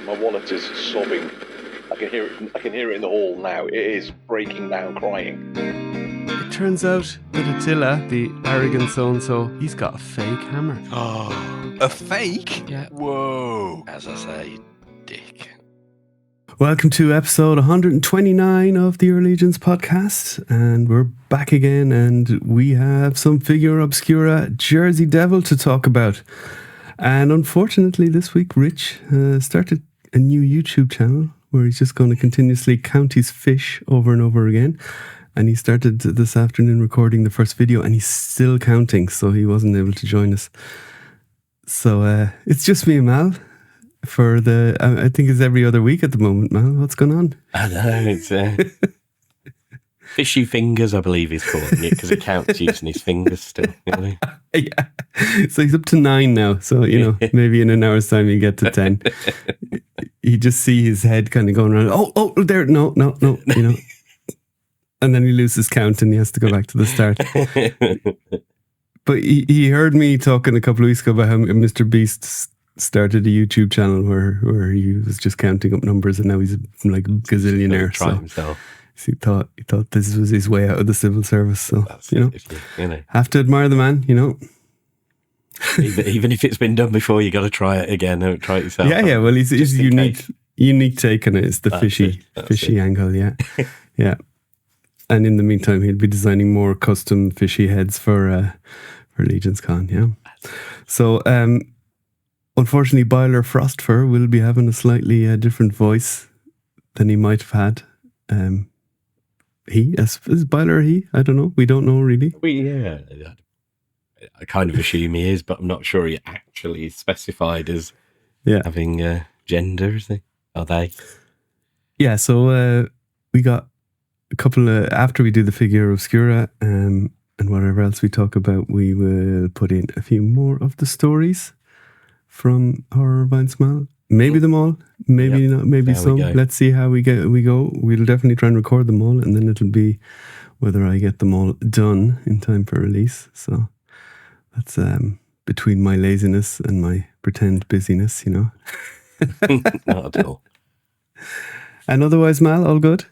My wallet is sobbing. I can hear it. I can hear it in the hall now. It is breaking down, crying. It turns out that Attila, the arrogant so-and-so, he's got a fake hammer. Oh, a fake? Yeah. Whoa. As I say, dick. Welcome to episode 129 of the Allegiance podcast, and we're back again, and we have some Figura Obscura Jersey Devil to talk about. And unfortunately, this week, Rich started a new YouTube channel where he's just going to continuously count his fish over and over again. And he started this afternoon recording the first video, and he's still counting, so he wasn't able to join us. So it's just me and Mal for the, I think it's every other week at the moment, Mal. What's going on? I know, it's fishy fingers, I believe he's calling it, because he counts using his fingers still. You know? Yeah. So he's up to 9 now. So, you know, maybe in an hour's time you get to 10. You just see his head kind of going around. Oh, there, no, you know. And then he loses count and he has to go back to the start. But he heard me talking a couple of weeks ago about how Mr. Beast started a YouTube channel where he was just counting up numbers, and now he's like a gazillionaire. So he thought this was his way out of the civil service. So, that's you know, have to admire the man, you know. even if it's been done before, you got to try it again. Don't try it yourself. Yeah. Well, his unique take on it is the fishy angle. Yeah, yeah. And in the meantime, he'll be designing more custom fishy heads for Legion's Con. Yeah. So, unfortunately, Byler Frostfur will be having a slightly different voice than he might have had. Is Byler he? I don't know. We don't know really. I kind of assume he is, but I'm not sure he actually specified as having gender, is he? Are they? Yeah, so we got a couple of, after we do the Figura Obscura and whatever else we talk about, we will put in a few more of the stories from Horror of Einsamall. Maybe them all, maybe not, maybe some. Let's see how we go. We'll definitely try and record them all, and then it'll be whether I get them all done in time for release. So that's between my laziness and my pretend busyness, you know. Not at all. And otherwise, Mal, all good?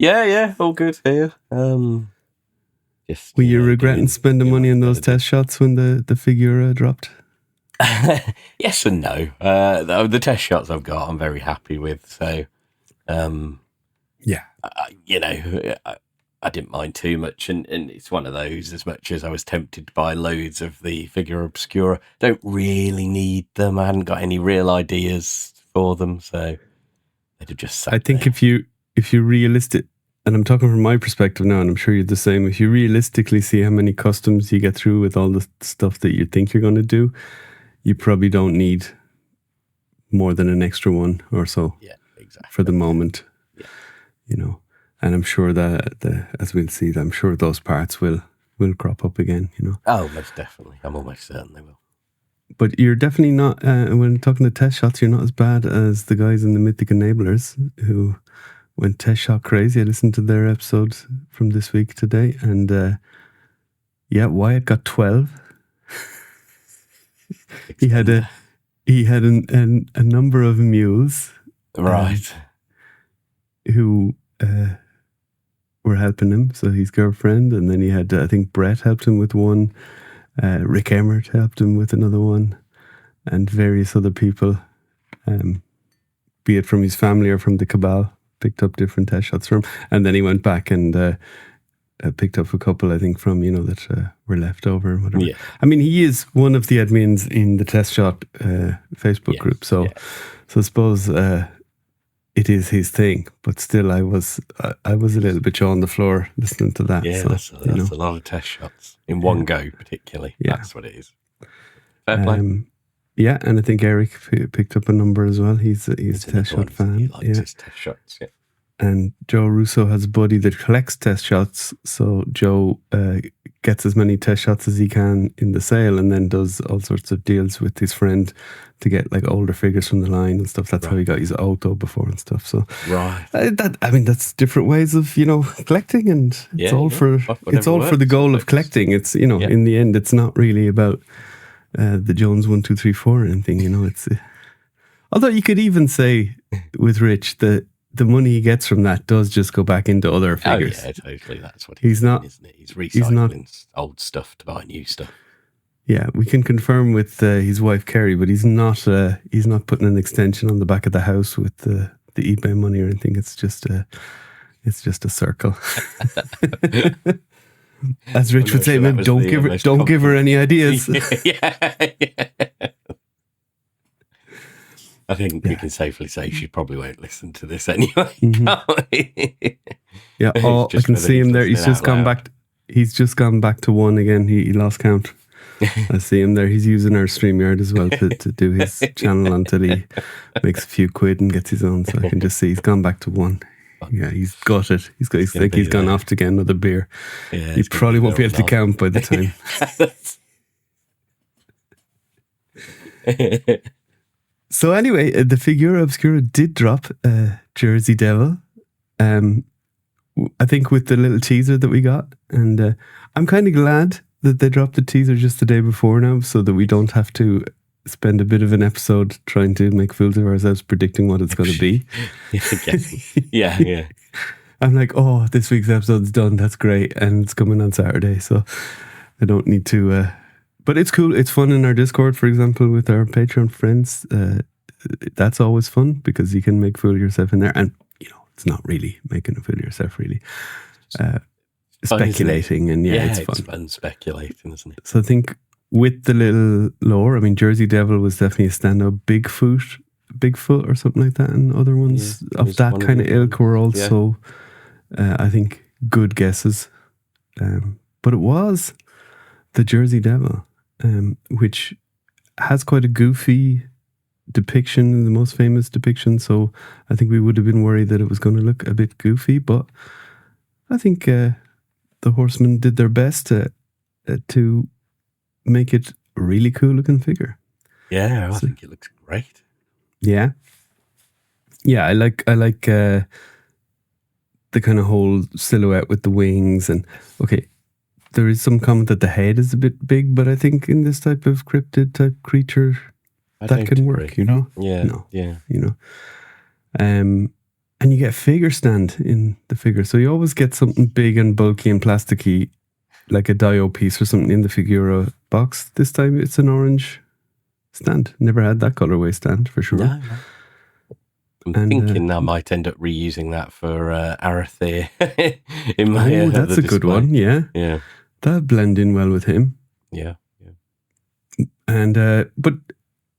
Yeah, all good here. Were you regretting spending money on those test shots when the Figura dropped? Yes and no. The test shots I've got, I'm very happy with. So, I didn't mind too much, and it's one of those. As much as I was tempted to buy loads of the Figura Obscura, don't really need them. I hadn't got any real ideas for them, so they'd have just sat I think there. if you realistic, and I'm talking from my perspective now, and I'm sure you're the same. If you realistically see how many customs you get through with all the stuff that you think you're going to do, you probably don't need more than an extra one or so. Yeah, exactly. For the moment, you know. And I'm sure that, as we'll see, I'm sure those parts will crop up again, you know. Oh, most definitely. I'm almost certain they will. But you're definitely not, when talking to test shots, you're not as bad as the guys in the Mythic Enablers who went test shot crazy. I listened to their episode from this week today, and Wyatt got 12. He had a number of mules, right, who were helping him. So his girlfriend, and then he had, I think Brett helped him with one, Rick Emmert helped him with another one, and various other people, be it from his family or from the Cabal, picked up different test shots from him. And then he went back and picked up a couple, I think, from, you know, that were left over and whatever. Yeah. I mean, he is one of the admins in the Test Shot Facebook group, so I suppose it is his thing. But still, I was a little bit jaw on the floor listening to that. Yeah, so, that's a lot of test shots in one go, particularly. Yeah. That's what it is. Fair play. Yeah, and I think Eric picked up a number as well. He's a Test Shot fan. He likes his test shots, yeah. And Joe Russo has a buddy that collects test shots. So Joe gets as many test shots as he can in the sale, and then does all sorts of deals with his friend to get like older figures from the line and stuff. That's how he got his auto before and stuff. So that's different ways of, you know, collecting, and it's all for the goal of collecting. It's, you know, in the end, it's not really about the Jones 1, 2, 3, 4 or anything. You know, it's Although you could even say with Rich that the money he gets from that does just go back into other figures. Oh yeah, totally. That's what He's doing, not- isn't it? He's recycling not- old stuff to buy new stuff. Yeah, we can confirm with his wife Kerry, but he's not putting an extension on the back of the house with the eBay money or anything. It's just a circle. As Rich I'm would say, not sure that maybe was don't the give her most don't give her any ideas. yeah. I think we can safely say she probably won't listen to this anyway. Can't we? Yeah, I Just can whether see he's him there. He's listening just out gone loud. back. He's just gone back to one again. He lost count. I see him there. He's using our StreamYard as well to do his channel until he makes a few quid and gets his own. So I can just see he's gone back to one. Yeah, he's got it. He's gonna be gone there. off to get another beer. Yeah, He it's gonna probably won't be able to there count by the time. all night. So anyway, the Figura Obscura did drop Jersey Devil. I think with the little teaser that we got, and I'm kind of glad that they dropped the teaser just the day before now, so that we don't have to spend a bit of an episode trying to make fools of ourselves predicting what it's going to be. yeah. I'm like, oh, this week's episode's done. That's great, and it's coming on Saturday, so I don't need to. But it's cool. It's fun in our Discord, for example, with our Patreon friends. That's always fun because you can make fool of yourself in there, and it's not really making a fool of yourself, really. Speculating, and it's fun. It's fun speculating, isn't it? So I think with the little lore, I mean, Jersey Devil was definitely a standout. Bigfoot or something like that, and other ones it of was that one of kind of the ilk were ones, yeah. also, I think, good guesses. But it was the Jersey Devil, which has quite a goofy depiction, the most famous depiction. So I think we would have been worried that it was going to look a bit goofy, but I think the Horsemen did their best to make it a really cool looking figure. Yeah, I think it looks great. Yeah, I like the kind of whole silhouette with the wings, and okay, there is some comment that the head is a bit big, but I think in this type of cryptid type creature, that can work. Yeah. And you get a figure stand in the figure, so you always get something big and bulky and plasticky, like a Dio piece or something in the Figura box. This time it's an orange stand. Never had that colorway stand for sure. No. I'm thinking I might end up reusing that for Arathir in my. Oh, that's a good display. one. Yeah. That'll blend in well with him. Yeah. And but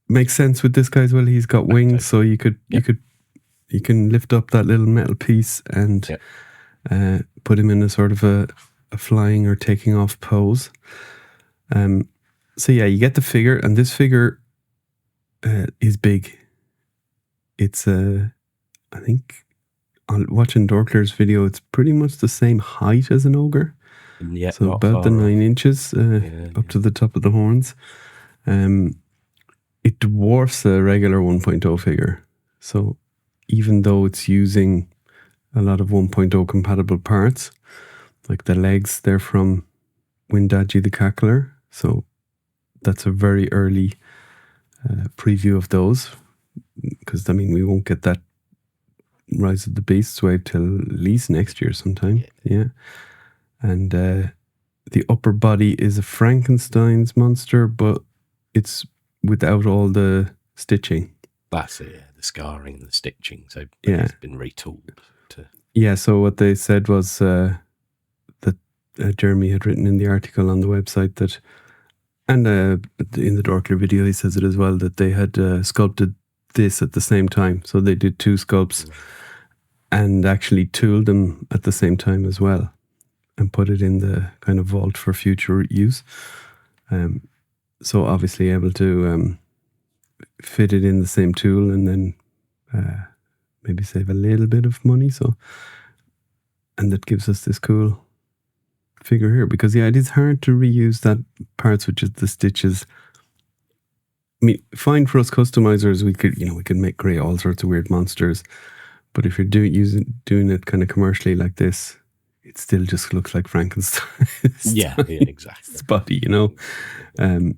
makes sense with this guy as well. He's got wings, so you can lift up that little metal piece and put him in a sort of a flying or taking off pose. So yeah, you get the figure, and this figure is big. It's I think on watching Dorkler's video, it's pretty much the same height as an ogre. Yeah, So not about the far off. 9 inches up to the top of the horns. It dwarfs a regular 1.0 figure. So even though it's using a lot of 1.0 compatible parts, like the legs, they're from Windaji the Cackler. So that's a very early preview of those. Because, I mean, we won't get that Rise of the Beasts wave till at least next year sometime. Yeah. And the upper body is a Frankenstein's monster, but it's without all the stitching. That's it, the scarring and the stitching. So Yeah. it's been retooled to. Yeah, so what they said was that Jeremy had written in the article on the website that, and in the Dorkler video he says it as well, that they had sculpted this at the same time. So they did 2 sculpts and actually tooled them at the same time as well and put it in the kind of vault for future use. So obviously able to fit it in the same tool and then maybe save a little bit of money. So, and that gives us this cool figure here, because it is hard to reuse that parts, which is the stitches. I mean, fine for us customizers, we could make create all sorts of weird monsters, but if you're doing it kind of commercially like this, it still just looks like Frankenstein. Yeah, exactly. Spotty, and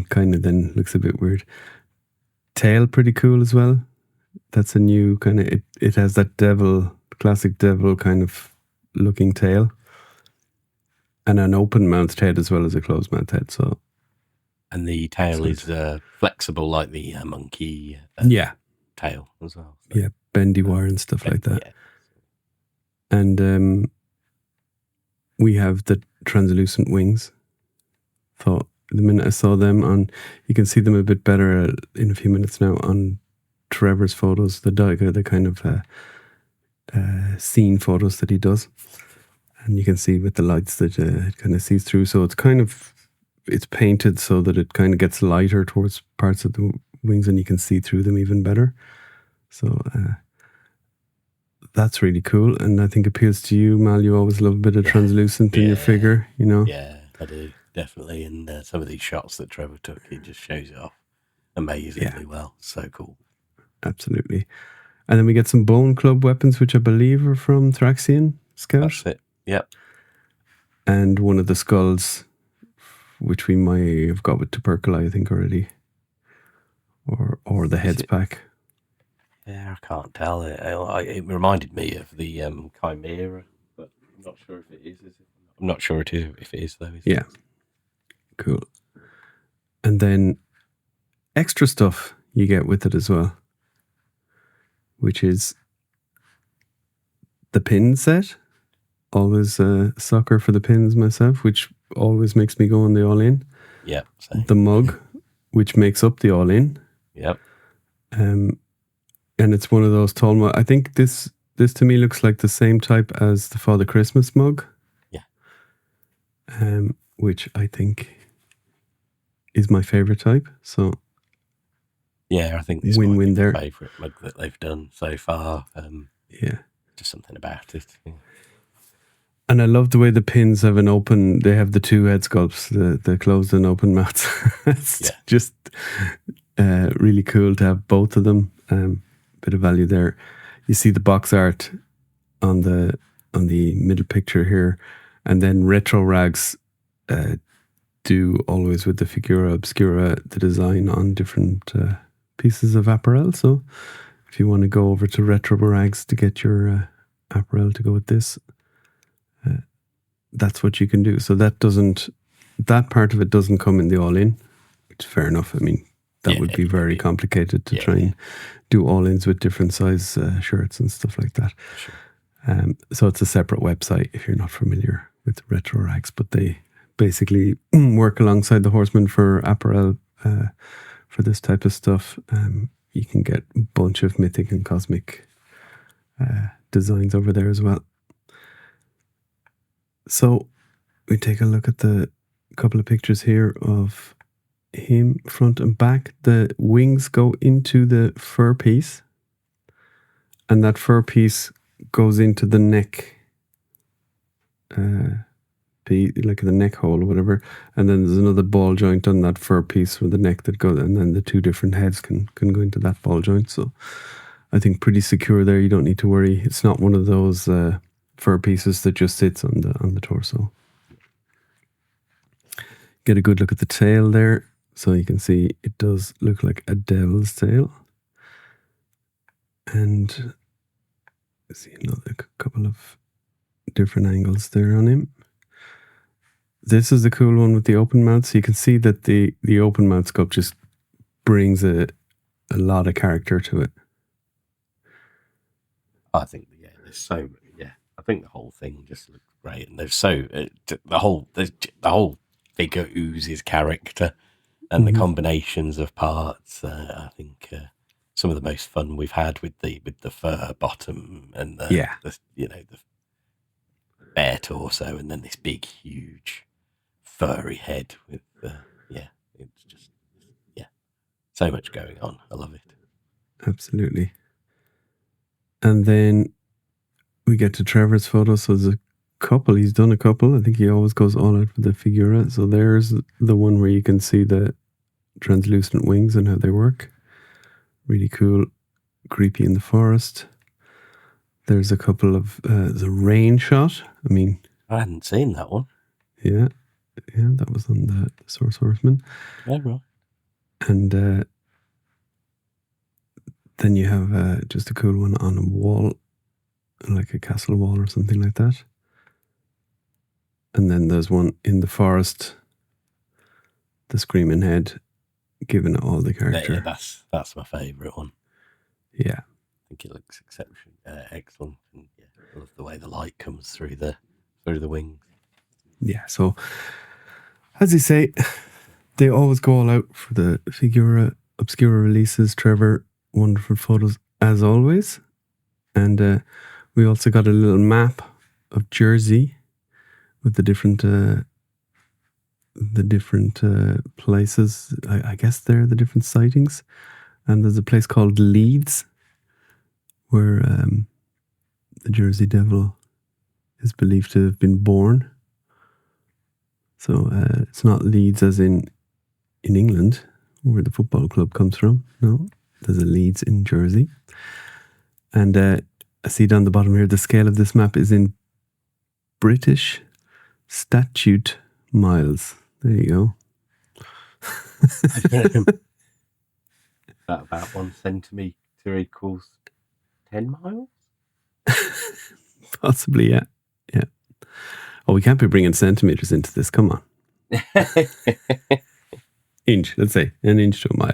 kind of then looks a bit weird. tail pretty cool as well. That's a new kind of, it has that classic devil kind of looking tail. And an open mouth head as well as a closed mouth head. So, and the tail is flexible like the monkey tail as well. So. Yeah, bendy wire and stuff like that. Yeah. And we have the translucent wings. Thought the minute I saw them on, you can see them a bit better in a few minutes now on Trevor's photos, the kind of scene photos that he does. And you can see with the lights that it kind of sees through. So it's painted so that it kind of gets lighter towards parts of the wings and you can see through them even better. So that's really cool. And I think appeals to you, Mal. You always love a bit of translucent in your figure, you know? Yeah, I do, definitely. And some of these shots that Trevor took, he just shows it off amazingly well. So cool. Absolutely. And then we get some Bone Club weapons, which I believe are from Thraxian Scout. That's it. Yep. And one of the skulls, which we might have got with Tuberculi, I think, already. Or the heads pack. Yeah, I can't tell. It reminded me of the Chimera, but I'm not sure if it is. I'm not sure if it is, though. Yeah. Cool. And then extra stuff you get with it as well, which is the pin set. Always a sucker for the pins myself, which always makes me go on the all-in. Yep. The mug, which makes up the all-in. Yep. And it's one of those tall mugs. I think this to me looks like the same type as the Father Christmas mug. Yeah. Which I think is my favorite type. So yeah, I think this win-win there. My favorite mug that they've done so far. Yeah. Just something about it. Yeah. And I love the way the pins have they have the two head sculpts, the closed and open mouths. It's just really cool to have both of them. Bit of value there. You see the box art on the middle picture here, and then Retro Rags do always with the Figura Obscura the design on different pieces of apparel. So if you want to go over to Retro Rags to get your apparel to go with this, that's what you can do. So that part of it doesn't come in the all-in, which is fair enough. I mean, that would be very complicated to try and do all-ins with different size shirts and stuff like that. Sure. So it's a separate website if you're not familiar with Retro Rags, but they basically work alongside the Horsemen for apparel for this type of stuff. You can get a bunch of Mythic and Cosmic designs over there as well. So we take a look at the couple of pictures here of him front and back. The wings go into the fur piece, and that fur piece goes into the neck, like the neck hole or whatever. And then there's another ball joint on that fur piece with the neck that goes, and then the two different heads can go into that ball joint. So I think pretty secure there. You don't need to worry. It's not one of those fur pieces that just sits on the torso. Get a good look at the tail there. So you can see it does look like a devil's tail. And see another couple of different angles there on him. This is the cool one with the open mouth. So you can see that the open mouth sculpt just brings a lot of character to it. I think, there's so, I think the whole thing just looks great. And there's the whole figure oozes character. And the combinations of parts, I think some of the most fun we've had with the fur bottom and the bare torso, and then this big, huge, furry head with it's just so much going on. I love it. Absolutely. And then we get to Trevor's photo. So there's a couple. He's done a couple. I think he always goes all out for the Figura. So there's the one where you can see the translucent wings and how they work. Really cool. Creepy in the forest. There's a couple of the rain shot. I mean, I hadn't seen that one. Yeah, that was on the Source Horseman. Oh, right. And then you have just a cool one on a wall, like a castle wall or something like that. And then there's one in the forest, the screaming head, giving it all the character. Yeah, that's my favourite one. Yeah. I think it looks excellent. And yeah, I love the way the light comes through the wings. Yeah, so as you say, they always go all out for the Figura Obscura releases. Trevor, wonderful photos as always. And we also got a little map of Jersey with the different places. I guess they're the different sightings. And there's a place called Leeds where the Jersey Devil is believed to have been born. So it's not Leeds as in England, where the football club comes from. No, there's a Leeds in Jersey. And I see down the bottom here, the scale of this map is in British statute miles. There you go. About 1 centimetre equals 10 miles? Possibly, yeah. Yeah. Oh, we can't be bringing centimetres into this. Come on. Inch, let's say. An inch to a mile.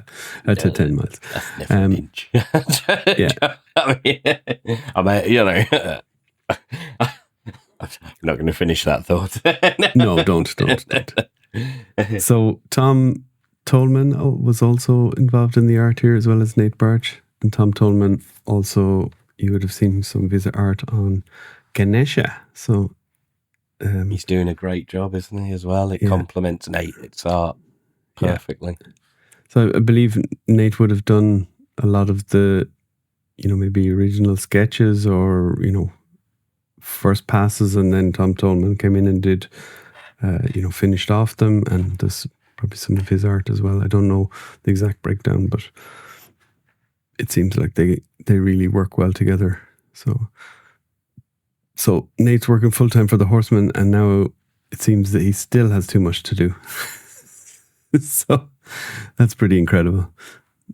To 10 miles. That's never an inch. Yeah. I mean, you know, I'm not going to finish that thought. No, don't. So Tom Tolman was also involved in the art here, as well as Nate Birch. And Tom Tolman also, you would have seen some of his art on Ganesha. So he's doing a great job, isn't he, as well? It complements Nate's art perfectly. Yeah. So I believe Nate would have done a lot of the, maybe original sketches or, first passes, and then Tom Tolman came in and did, finished off them, and there's probably some of his art as well. I don't know the exact breakdown, but it seems like they really work well together. So Nate's working full time for the Horsemen, and now it seems that he still has too much to do. So that's pretty incredible.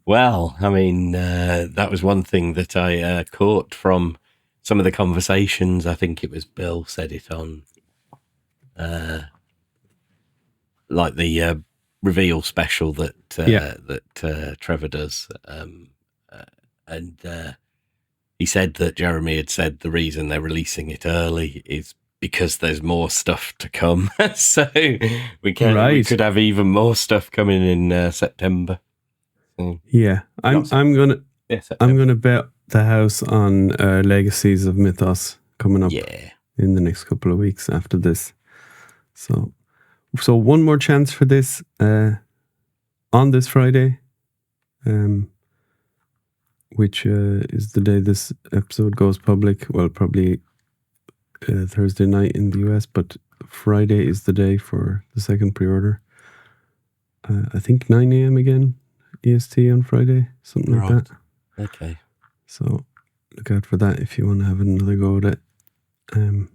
Well, I mean, that was one thing that I caught from some of the conversations. I think it was Bill said it on, like the reveal special that Trevor does, and he said that Jeremy had said the reason they're releasing it early is because there's more stuff to come. So we could have even more stuff coming in September. So, yeah, I'm gonna bet the house on Legacies of Mythos coming up in the next couple of weeks after this. So one more chance for this on this Friday, which is the day this episode goes public. Well, probably Thursday night in the US, but Friday is the day for the second pre-order. I think 9 a.m. again, EST on Friday, something like that. Okay. So look out for that if you want to have another go at it. To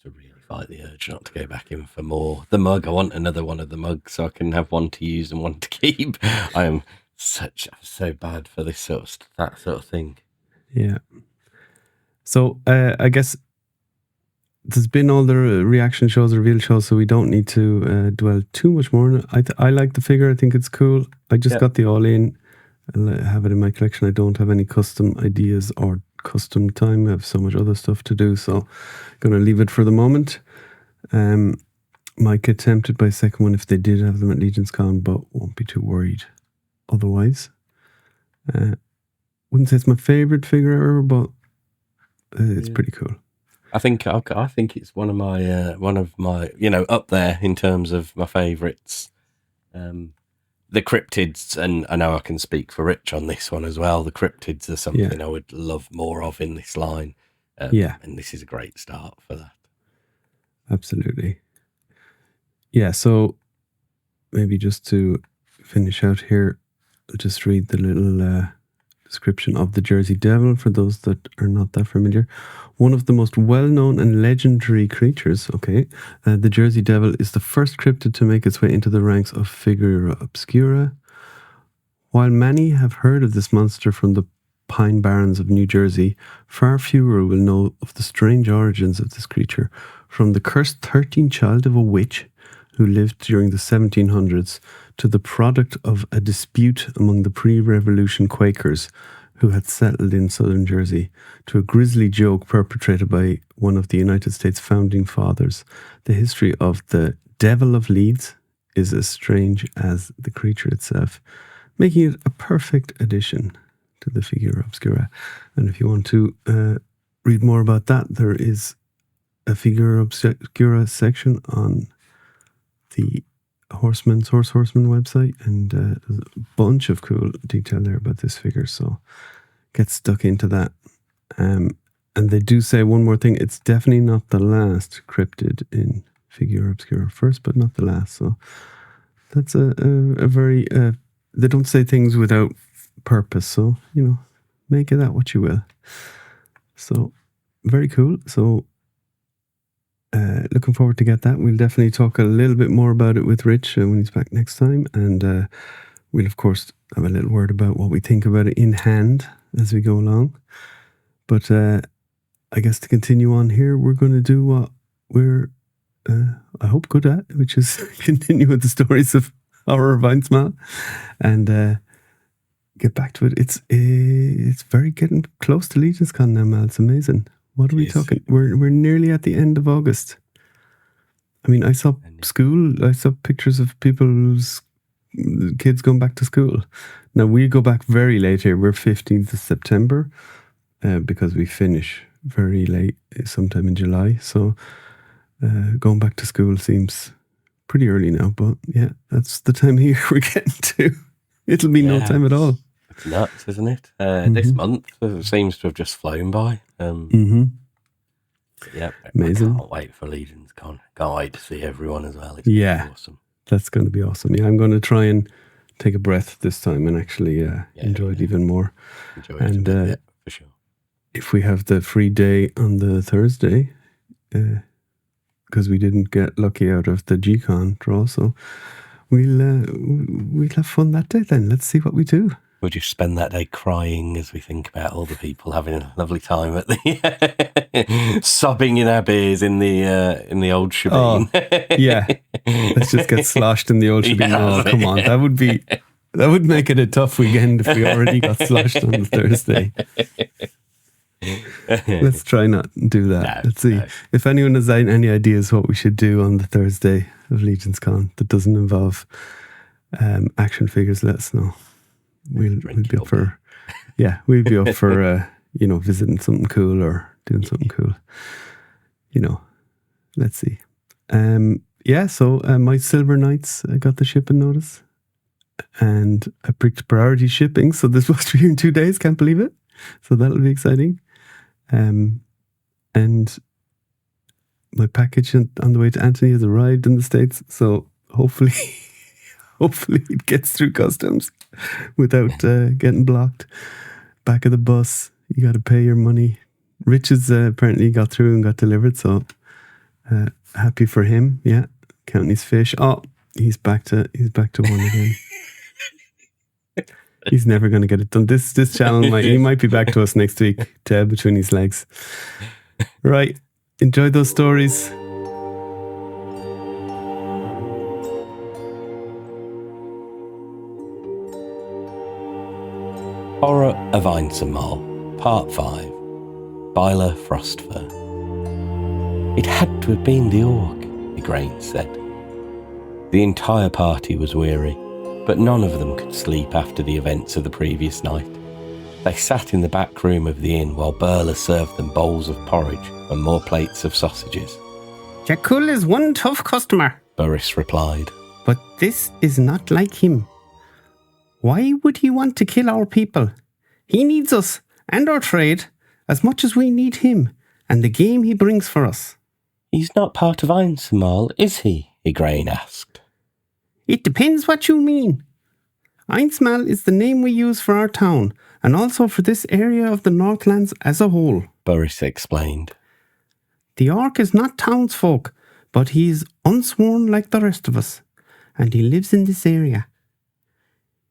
really fight the urge not to go back in for more. The mug, I want another one of the mugs so I can have one to use and one to keep. I'm so bad for that sort of thing. Yeah. So I guess there's been all the reaction shows, reveal shows, so we don't need to dwell too much more on it. I like the figure. I think it's cool. I just got the all-in. I have it in my collection. I don't have any custom ideas or custom time. I have so much other stuff to do, so I'm going to leave it for the moment. Might get tempted by a second one if they did have them at Legion's Con, but won't be too worried otherwise. Wouldn't say it's my favourite figure ever, but it's pretty cool. I think it's one of my up there in terms of my favourites. The cryptids, and I know I can speak for Rich on this one as well. The cryptids are something I would love more of in this line. And this is a great start for that. Absolutely. Yeah, so maybe just to finish out here, I'll just read the little description of the Jersey Devil for those that are not that familiar. One of the most well-known and legendary creatures, the Jersey Devil is the first cryptid to make its way into the ranks of Figura Obscura. While many have heard of this monster from the Pine Barrens of New Jersey, far fewer will know of the strange origins of this creature, from the cursed 13th child of a witch who lived during the 1700s to the product of a dispute among the pre-revolution Quakers who had settled in southern Jersey, to a grisly joke perpetrated by one of the United States founding fathers. The history of the Devil of Leeds is as strange as the creature itself, making it a perfect addition to the Figura Obscura. And if you want to read more about that, there is a Figura Obscura section on the Horse Horsemen website, and there's a bunch of cool detail there about this figure, so get stuck into that. And they do say one more thing, it's definitely not the last cryptid in Figura Obscura, first but not the last, so that's a very they don't say things without purpose, so make of that what you will. So very cool. So looking forward to get that. We'll definitely talk a little bit more about it with Rich when he's back next time, and we'll of course have a little word about what we think about it in hand as we go along. But I guess to continue on here, we're going to do what we're I hope good at, which is continue with the stories of Horror of Einsamall and get back to it. It's very getting close to Legion's Con now, Mal. It's amazing. What are we talking? We're nearly at the end of August. I mean, I saw pictures of people's kids going back to school. Now, we go back very late here. We're 15th of September because we finish very late, sometime in July. So going back to school seems pretty early now. But yeah, that's the time of year we're getting to. It'll be no time at all. It's nuts, isn't it? This month seems to have just flown by. Yeah, amazing. I can't wait for Legion's Con. Can't wait to see everyone as well. It's gonna be awesome. That's going to be awesome. Yeah, I'm going to try and take a breath this time and actually enjoy it even more. Enjoy it for sure. If we have the free day on the Thursday, because we didn't get lucky out of the G-Con draw, so we'll have fun that day then. Let's see what we do. We'll just spend that day crying as we think about all the people having a lovely time at the sobbing in our beers in the old shebeen. Oh, yeah, let's just get sloshed in the old shebeen. Oh, come on, that would make it a tough weekend if we already got sloshed on the Thursday. Let's try not do that. Let's see if anyone has any ideas what we should do on the Thursday of Legion's Con that doesn't involve action figures. Let us know. We'll be up for visiting something cool or doing something cool. Let's see. So my Silver Knights, I got the shipping notice and I picked priority shipping, so this was here in 2 days. Can't believe it. So that'll be exciting. And my package on the way to Anthony has arrived in the States, so hopefully it gets through customs without getting blocked. Back of the bus, you got to pay your money. Rich has apparently got through and got delivered, so happy for him. Yeah, counting his fish. Oh, he's back to one again. He's never going to get it done. This channel might be back to us next week. Tail between his legs. Right, enjoy those stories. Horror of Einsamall, Part 5, Byler Frostfur. It had to have been the orc, Igraine said. The entire party was weary, but none of them could sleep after the events of the previous night. They sat in the back room of the inn while Burla served them bowls of porridge and more plates of sausages. Jakul is one tough customer, Boris replied. But this is not like him. Why would he want to kill our people? He needs us and our trade as much as we need him and the game he brings for us. He's not part of Einsamall, is he? Igraine asked. It depends what you mean. Einsamall is the name we use for our town and also for this area of the Northlands as a whole, Boris explained. The orc is not townsfolk, but he is unsworn like the rest of us, and he lives in this area.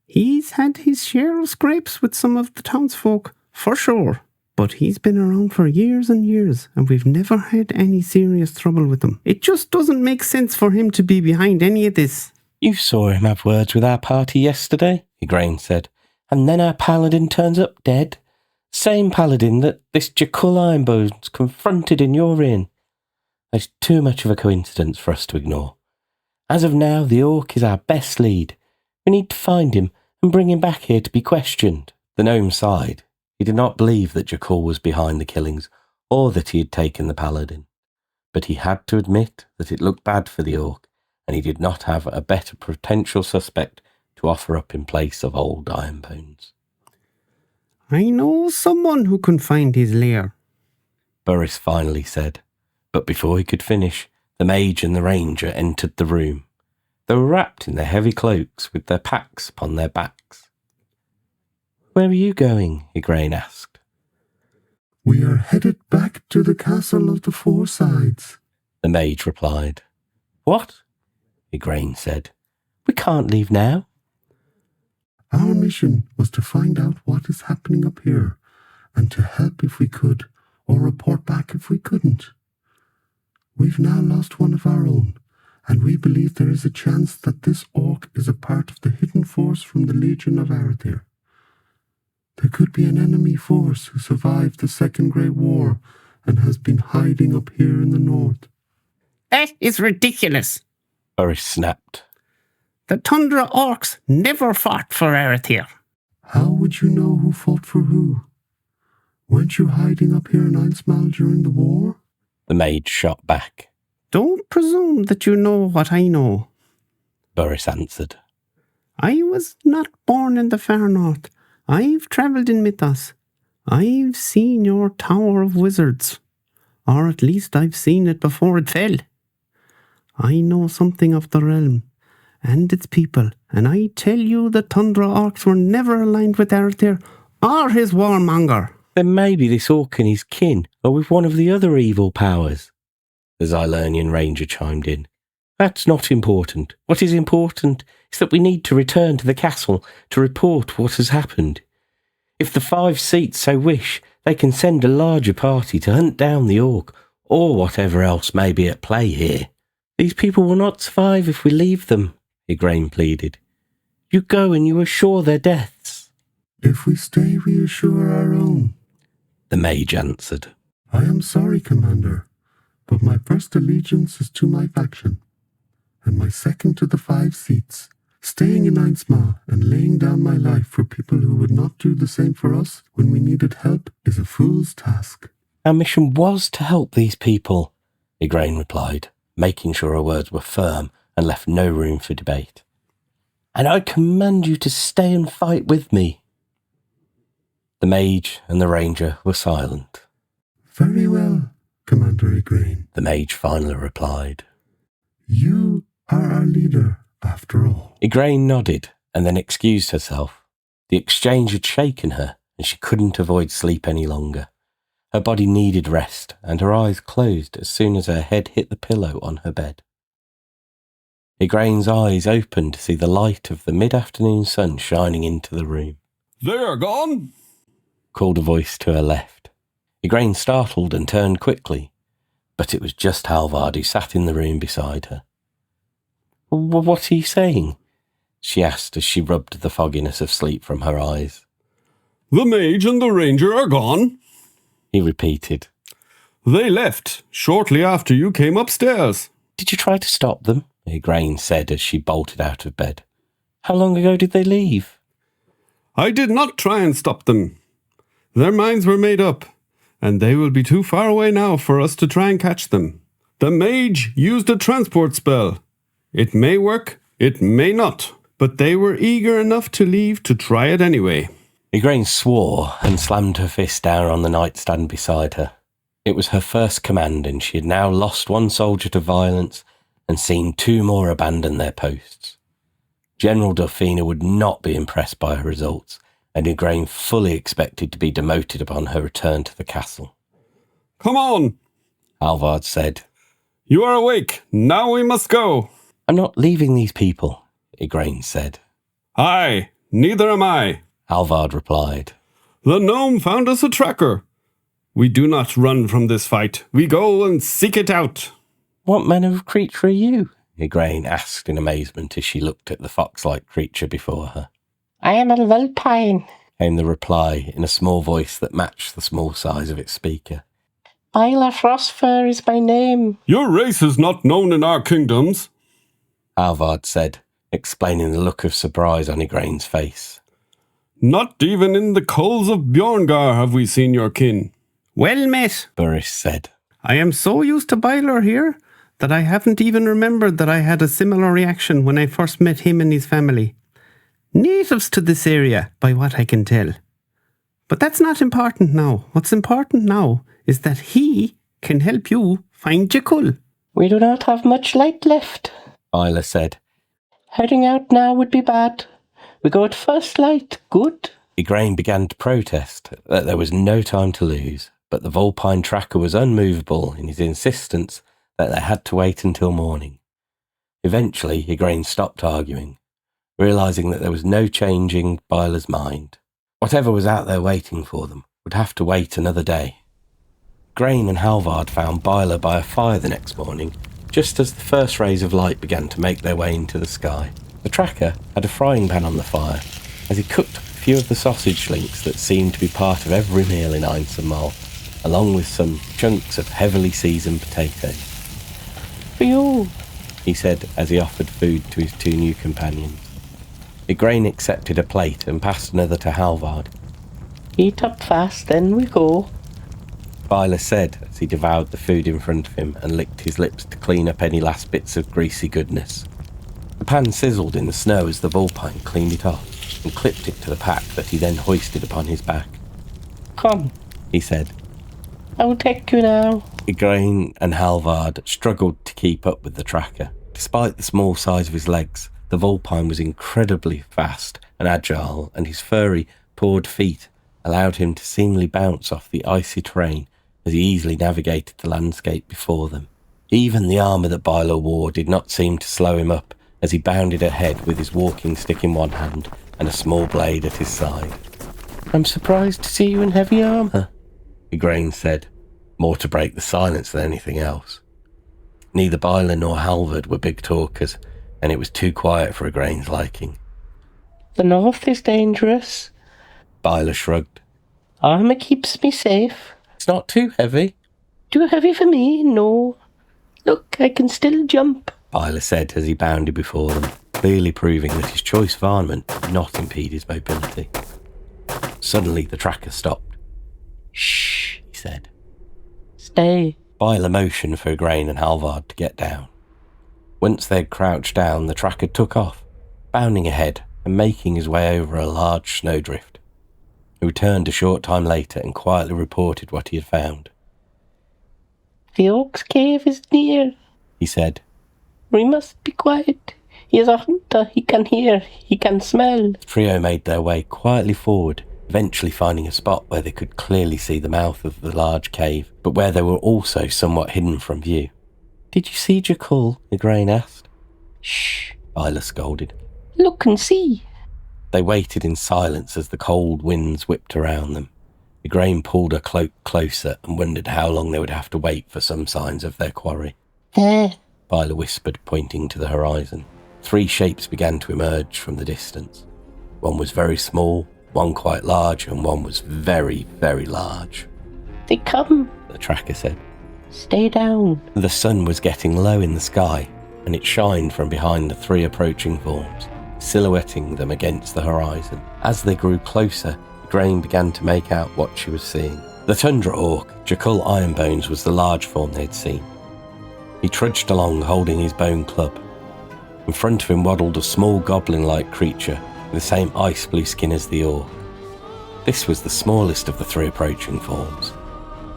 He's had his share of scrapes with some of the townsfolk, for sure. But he's been around for years and years, and we've never had any serious trouble with him. It just doesn't make sense for him to be behind any of this. You saw him have words with our party yesterday, Igraine said. And then our paladin turns up dead. Same paladin that this Jackal Ironbones confronted in your inn. There's too much of a coincidence for us to ignore. As of now, the orc is our best lead. We need to find him and bring him back here to be questioned. The gnome sighed. He did not believe that Jackal was behind the killings, or that he had taken the paladin. But he had to admit that it looked bad for the orc, and he did not have a better potential suspect to offer up in place of old Ironbones. I know someone who can find his lair, Boris finally said. But before he could finish, the mage and the ranger entered the room. They were wrapped in their heavy cloaks with their packs upon their backs. Where are you going? Igraine asked. We are headed back to the castle of the Four Sides, The mage replied. What? Igraine said. We can't leave now. Our mission was to find out what is happening up here, and to help if we could, or report back if we couldn't. We've now lost one of our own, and we believe there is a chance that this orc is a part of the hidden force from the Legion of Arathir. There could be an enemy force who survived the Second Great War and has been hiding up here in the north. That is ridiculous. Boris snapped. The Tundra Orcs never fought for Arathir. How would you know who fought for who? Weren't you hiding up here in Einsamall during the war? The mage shot back. Don't presume that you know what I know. Boris answered. I was not born in the far north. I've travelled in Mythos. I've seen your Tower of Wizards. Or at least I've seen it before it fell. I know something of the realm and its people, and I tell you the Tundra Orcs were never aligned with Arathir or his warmonger. Then maybe this orc and his kin are with one of the other evil powers. The Xylernian ranger chimed in. That's not important. What is important is that we need to return to the castle to report what has happened. If the 5 seats so wish, they can send a larger party to hunt down the orc, or whatever else may be at play here. These people will not survive if we leave them, Igraine pleaded. You go and you assure their deaths. If we stay, we assure our own, The mage answered. I am sorry, Commander, but my first allegiance is to my faction, and my second to the 5 seats. Staying in Einsamall and laying down my life for people who would not do the same for us when we needed help is a fool's task. Our mission was to help these people, Igraine replied, making sure her words were firm and left no room for debate. And I command you to stay and fight with me. The mage and the ranger were silent. Very well, Commander Igraine. The mage finally replied. You are our leader, after all. Igraine nodded and then excused herself. The exchange had shaken her, and she couldn't avoid sleep any longer. Her body needed rest, and her eyes closed as soon as her head hit the pillow on her bed. Igraine's eyes opened to see the light of the mid-afternoon sun shining into the room. They are gone? Called a voice to her left. Igraine startled and turned quickly, but it was just Halvard who sat in the room beside her. What are you saying? She asked as she rubbed the fogginess of sleep from her eyes. The mage and the ranger are gone, He repeated. They left shortly after you came upstairs. Did you try to stop them? Igraine said as she bolted out of bed. How long ago did they leave? I did not try and stop them. Their minds were made up, and they will be too far away now for us to try and catch them. The mage used a transport spell. It may work, it may not, but they were eager enough to leave to try it anyway. Igraine swore and slammed her fist down on the nightstand beside her. It was her first command, and she had now lost 1 soldier to violence and seen 2 more abandon their posts. General Delphina would not be impressed by her results, and Igraine fully expected to be demoted upon her return to the castle. Come on, Halvard said. You are awake. Now we must go. I'm not leaving these people, Igraine said. Aye, Neither am I. Halvard replied. The gnome found us a tracker. We do not run from this fight. We go and seek it out. What manner of creature are you? Igraine asked in amazement as she looked at the fox-like creature before her. I am a vulpine, came the reply in a small voice that matched the small size of its speaker. Byla Frostfur is my name. Your race is not known in our kingdoms, Halvard said, explaining the look of surprise on Igraine's face. Not even in the coals of Bjorngar have we seen your kin. Well met, Boris said. I am so used to Byler here that I haven't even remembered that I had a similar reaction when I first met him and his family. Natives to this area, by what I can tell. But that's not important now. What's important now is that he can help you find Jekyll. We do not have much light left. Byla said. Heading out now would be bad. We go at first light. Good. Igraine began to protest that there was no time to lose, but the vulpine tracker was unmovable in his insistence that they had to wait until morning. Eventually, Igraine stopped arguing, realising that there was no changing Byler's mind. Whatever was out there waiting for them would have to wait another day. Igraine and Halvard found Byler by a fire the next morning, just as the first rays of light began to make their way into the sky. The tracker had a frying pan on the fire, as he cooked a few of the sausage links that seemed to be part of every meal in Einsamall, along with some chunks of heavily seasoned potatoes. For you, he said as he offered food to his two new companions. Igraine accepted a plate and passed another to Halvard. Eat up fast, then we go. Byler said as he devoured the food in front of him and licked his lips to clean up any last bits of greasy goodness. The pan sizzled in the snow as the vulpine cleaned it off and clipped it to the pack that he then hoisted upon his back. Come, he said. I will take you now. Igraine and Halvard struggled to keep up with the tracker. Despite the small size of his legs, the vulpine was incredibly fast and agile, and his furry, pawed feet allowed him to seemingly bounce off the icy terrain as he easily navigated the landscape before them. Even the armour that Byler wore did not seem to slow him up as he bounded ahead with his walking stick in one hand and a small blade at his side. I'm surprised to see you in heavy armour, Igraine said, more to break the silence than anything else. Neither Byler nor Halvard were big talkers, and it was too quiet for Igraine's liking. The north is dangerous. Byler shrugged. Armour keeps me safe. It's not too heavy. Too heavy for me? No. Look, I can still jump, Byler said as he bounded before them, clearly proving that his choice of armament did not impede his mobility. Suddenly the tracker stopped. Shh, he said. Stay. Byler motioned for Igraine and Halvard to get down. Once they had crouched down, the tracker took off, bounding ahead and making his way over a large snowdrift. He returned a short time later and quietly reported what he had found. The Oak's cave is near, he said. We must be quiet. He is a hunter. He can hear. He can smell. The trio made their way quietly forward, eventually finding a spot where they could clearly see the mouth of the large cave, but where they were also somewhat hidden from view. Did you see Jekyll? Igraine asked. Shh, Byler scolded. Look and see. They waited in silence as the cold winds whipped around them. Igraine pulled her cloak closer and wondered how long they would have to wait for some signs of their quarry. There, Byler whispered, pointing to the horizon. 3 shapes began to emerge from the distance. One was very small, one quite large, and one was very, very large. They come, the tracker said. Stay down. The sun was getting low in the sky, and it shined from behind the 3 approaching forms, silhouetting them against the horizon. As they grew closer, Igraine began to make out what she was seeing. The tundra orc, Jekyll Ironbones, was the large form they'd seen. He trudged along holding his bone club. In front of him waddled a small goblin-like creature with the same ice blue skin as the orc. This was the smallest of the 3 approaching forms.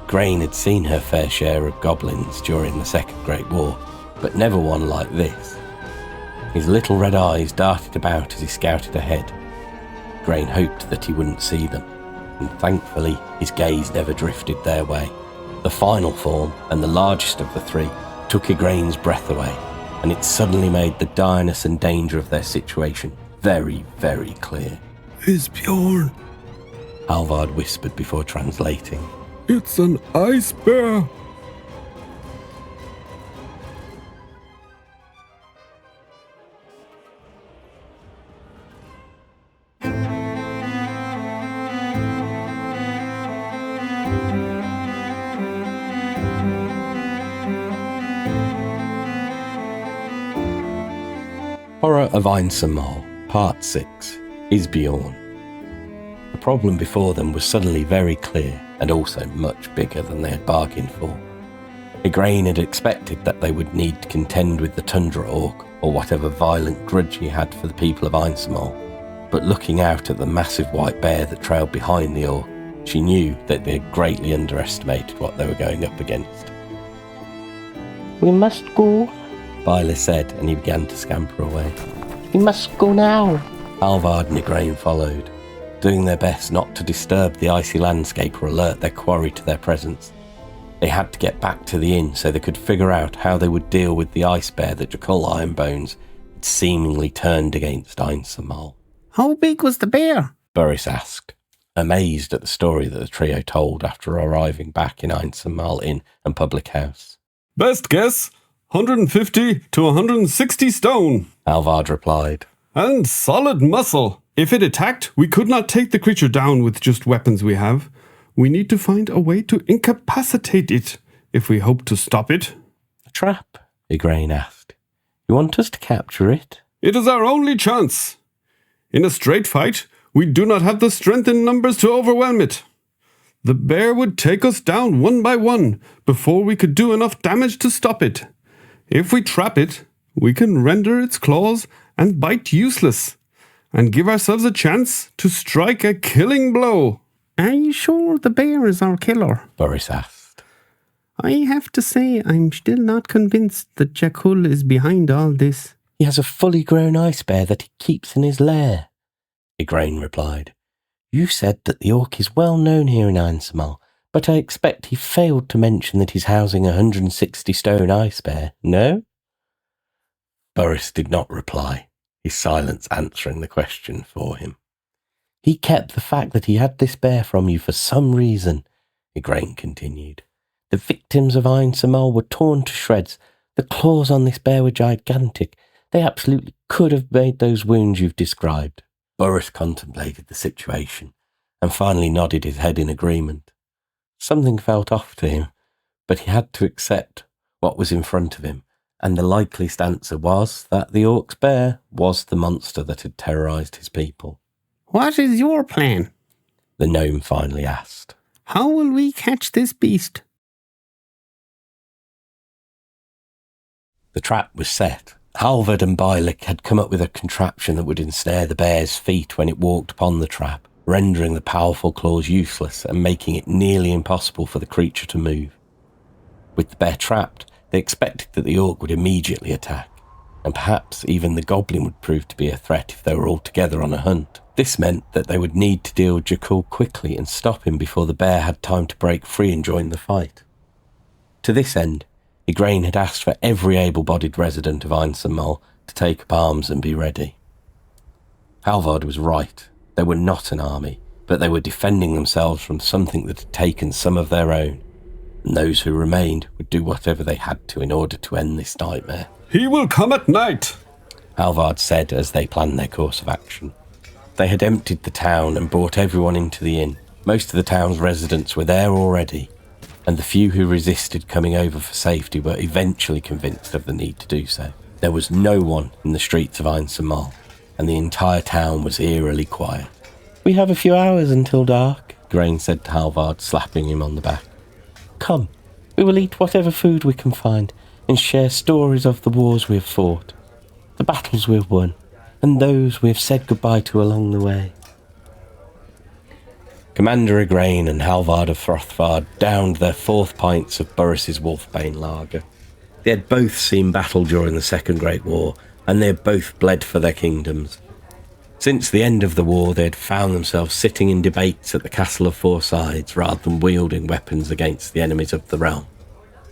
Igraine had seen her fair share of goblins during the Second Great War, but never one like this. His little red eyes darted about as he scouted ahead. Igraine hoped that he wouldn't see them, and thankfully his gaze never drifted their way. The final form, and the largest of the 3, took Igraine's breath away, and it suddenly made the direness and danger of their situation very, very clear. Isbjorn, Halvard whispered before translating. it's an ice bear. Horror of Einsamall, Part 6, Isbjorn. The problem before them was suddenly very clear and also much bigger than they had bargained for. Igraine had expected that they would need to contend with the Tundra Orc or whatever violent grudge he had for the people of Einsamall, but looking out at the massive white bear that trailed behind the Orc, she knew that they had greatly underestimated what they were going up against. We must go. Byler said, and he began to scamper away. We must go now. Halvard and Igraine followed, doing their best not to disturb the icy landscape or alert their quarry to their presence. They had to get back to the inn so they could figure out how they would deal with the ice bear that Jackal Ironbones had seemingly turned against Einsamall. How big was the bear? Boris asked, amazed at the story that the trio told after arriving back in Einsamall Inn and public house. Best guess, 150 to 160 stone. Halvard replied. And solid muscle. If it attacked, we could not take the creature down with just weapons we have. We need to find a way to incapacitate it if we hope to stop it. A trap? Igraine asked. You want us to capture it? It is our only chance. In a straight fight, we do not have the strength in numbers to overwhelm it. The bear would take us down one by one before we could do enough damage to stop it. If we trap it, we can render its claws and bite useless, and give ourselves a chance to strike a killing blow. Are you sure the bear is our killer? Boris asked. I have to say, I'm still not convinced that Jackal is behind all this. He has a fully grown ice bear that he keeps in his lair, Igraine replied. You said that the Orc is well known here in Einsamall, but I expect he failed to mention that he's housing a 160 stone ice bear, no? Boris did not reply, his silence answering the question for him. He kept the fact that he had this bear from you for some reason, Igraine continued. The victims of Einsamall were torn to shreds. The claws on this bear were gigantic. They absolutely could have made those wounds you've described. Boris contemplated the situation and finally nodded his head in agreement. Something felt off to him, but he had to accept what was in front of him, and the likeliest answer was that the Orc's bear was the monster that had terrorised his people. What is your plan? The gnome finally asked. How will we catch this beast? The trap was set. Halvard and Bylick had come up with a contraption that would ensnare the bear's feet when it walked upon the trap, rendering the powerful claws useless and making it nearly impossible for the creature to move. With the bear trapped, they expected that the Orc would immediately attack, and perhaps even the goblin would prove to be a threat if they were all together on a hunt. This meant that they would need to deal with Jackal quickly and stop him before the bear had time to break free and join the fight. To this end, Igraine had asked for every able-bodied resident of Einsamall to take up arms and be ready. Halvard was right. They were not an army, but they were defending themselves from something that had taken some of their own, and those who remained would do whatever they had to in order to end this nightmare. He will come at night, Halvard said as they planned their course of action. They had emptied the town and brought everyone into the inn. Most of the town's residents were there already, and the few who resisted coming over for safety were eventually convinced of the need to do so. There was no one in the streets of Einsamall, and the entire town was eerily quiet. We have a few hours until dark, Igraine said to Halvard, slapping him on the back. Come, we will eat whatever food we can find and share stories of the wars we have fought, the battles we have won, and those we have said goodbye to along the way. Commander Igraine and Halvard of Frothvard downed their 4th pints of Boris's Wolfbane lager. They had both seen battle during the Second Great War, and they had both bled for their kingdoms. Since the end of the war, they had found themselves sitting in debates at the Castle of Four Sides rather than wielding weapons against the enemies of the realm.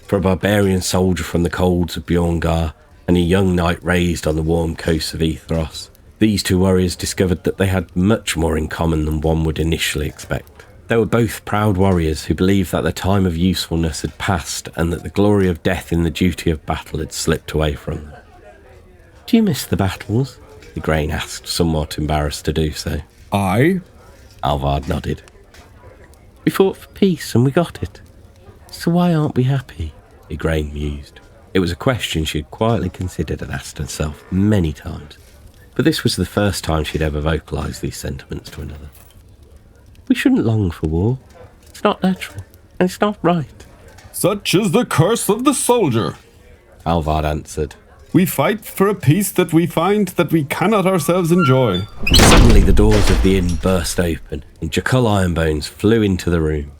For a barbarian soldier from the colds of Bjorngar and a young knight raised on the warm coasts of Ethros, These two warriors discovered that they had much more in common than one would initially expect. They were both proud warriors who believed that their time of usefulness had passed and that the glory of death in the duty of battle had slipped away from them. "Do you miss the battles?" Igraine asked, somewhat embarrassed to do so. Aye. Alvard nodded. "We fought for peace and we got it. So why aren't we happy?" Igraine mused. It was a question she had quietly considered and asked herself many times, but this was the first time she'd ever vocalised these sentiments to another. "We shouldn't long for war. It's not natural, and it's not right." Such is the curse of the soldier. Alvard answered. We fight for a peace that we find that we cannot ourselves enjoy. Suddenly the doors of the inn burst open, and Jackal Ironbones flew into the room.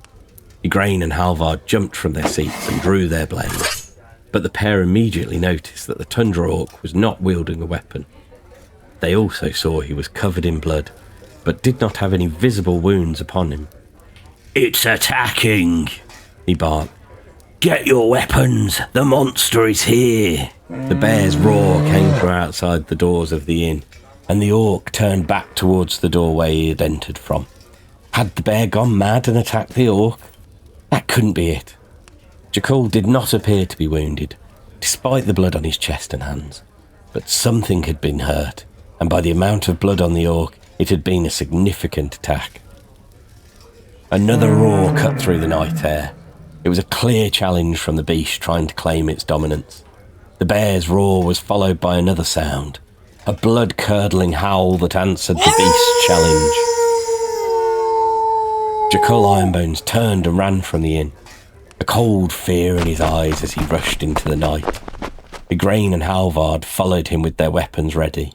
Igraine and Halvard jumped from their seats and drew their blades, but the pair immediately noticed that the Tundra Orc was not wielding a weapon. They also saw he was covered in blood, but did not have any visible wounds upon him. "It's attacking," he barked. "Get your weapons, the monster is here." The bear's roar came from outside the doors of the inn, and the orc turned back towards the doorway he had entered from. Had the bear gone mad and attacked the orc? That couldn't be it. Jackal did not appear to be wounded, despite the blood on his chest and hands, but something had been hurt, and by the amount of blood on the orc, it had been a significant attack. Another roar cut through the night air. It was a clear challenge from the beast trying to claim its dominance. The bear's roar was followed by another sound, a blood-curdling howl that answered the beast's challenge. Jackal Ironbones turned and ran from the inn, a cold fear in his eyes as he rushed into the night. Igraine and Halvard followed him with their weapons ready.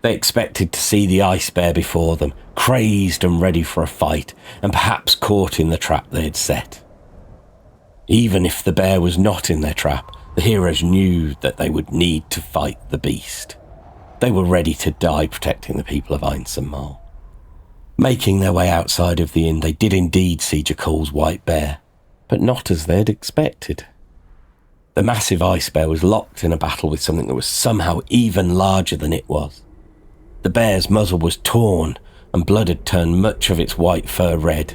They expected to see the ice bear before them, crazed and ready for a fight, and perhaps caught in the trap they had set. Even if the bear was not in their trap, the heroes knew that they would need to fight the beast. They were ready to die protecting the people of Einsamall. Making their way outside of the inn, they did indeed see Jackal's white bear, but not as they had expected. The massive ice bear was locked in a battle with something that was somehow even larger than it was. The bear's muzzle was torn, and blood had turned much of its white fur red.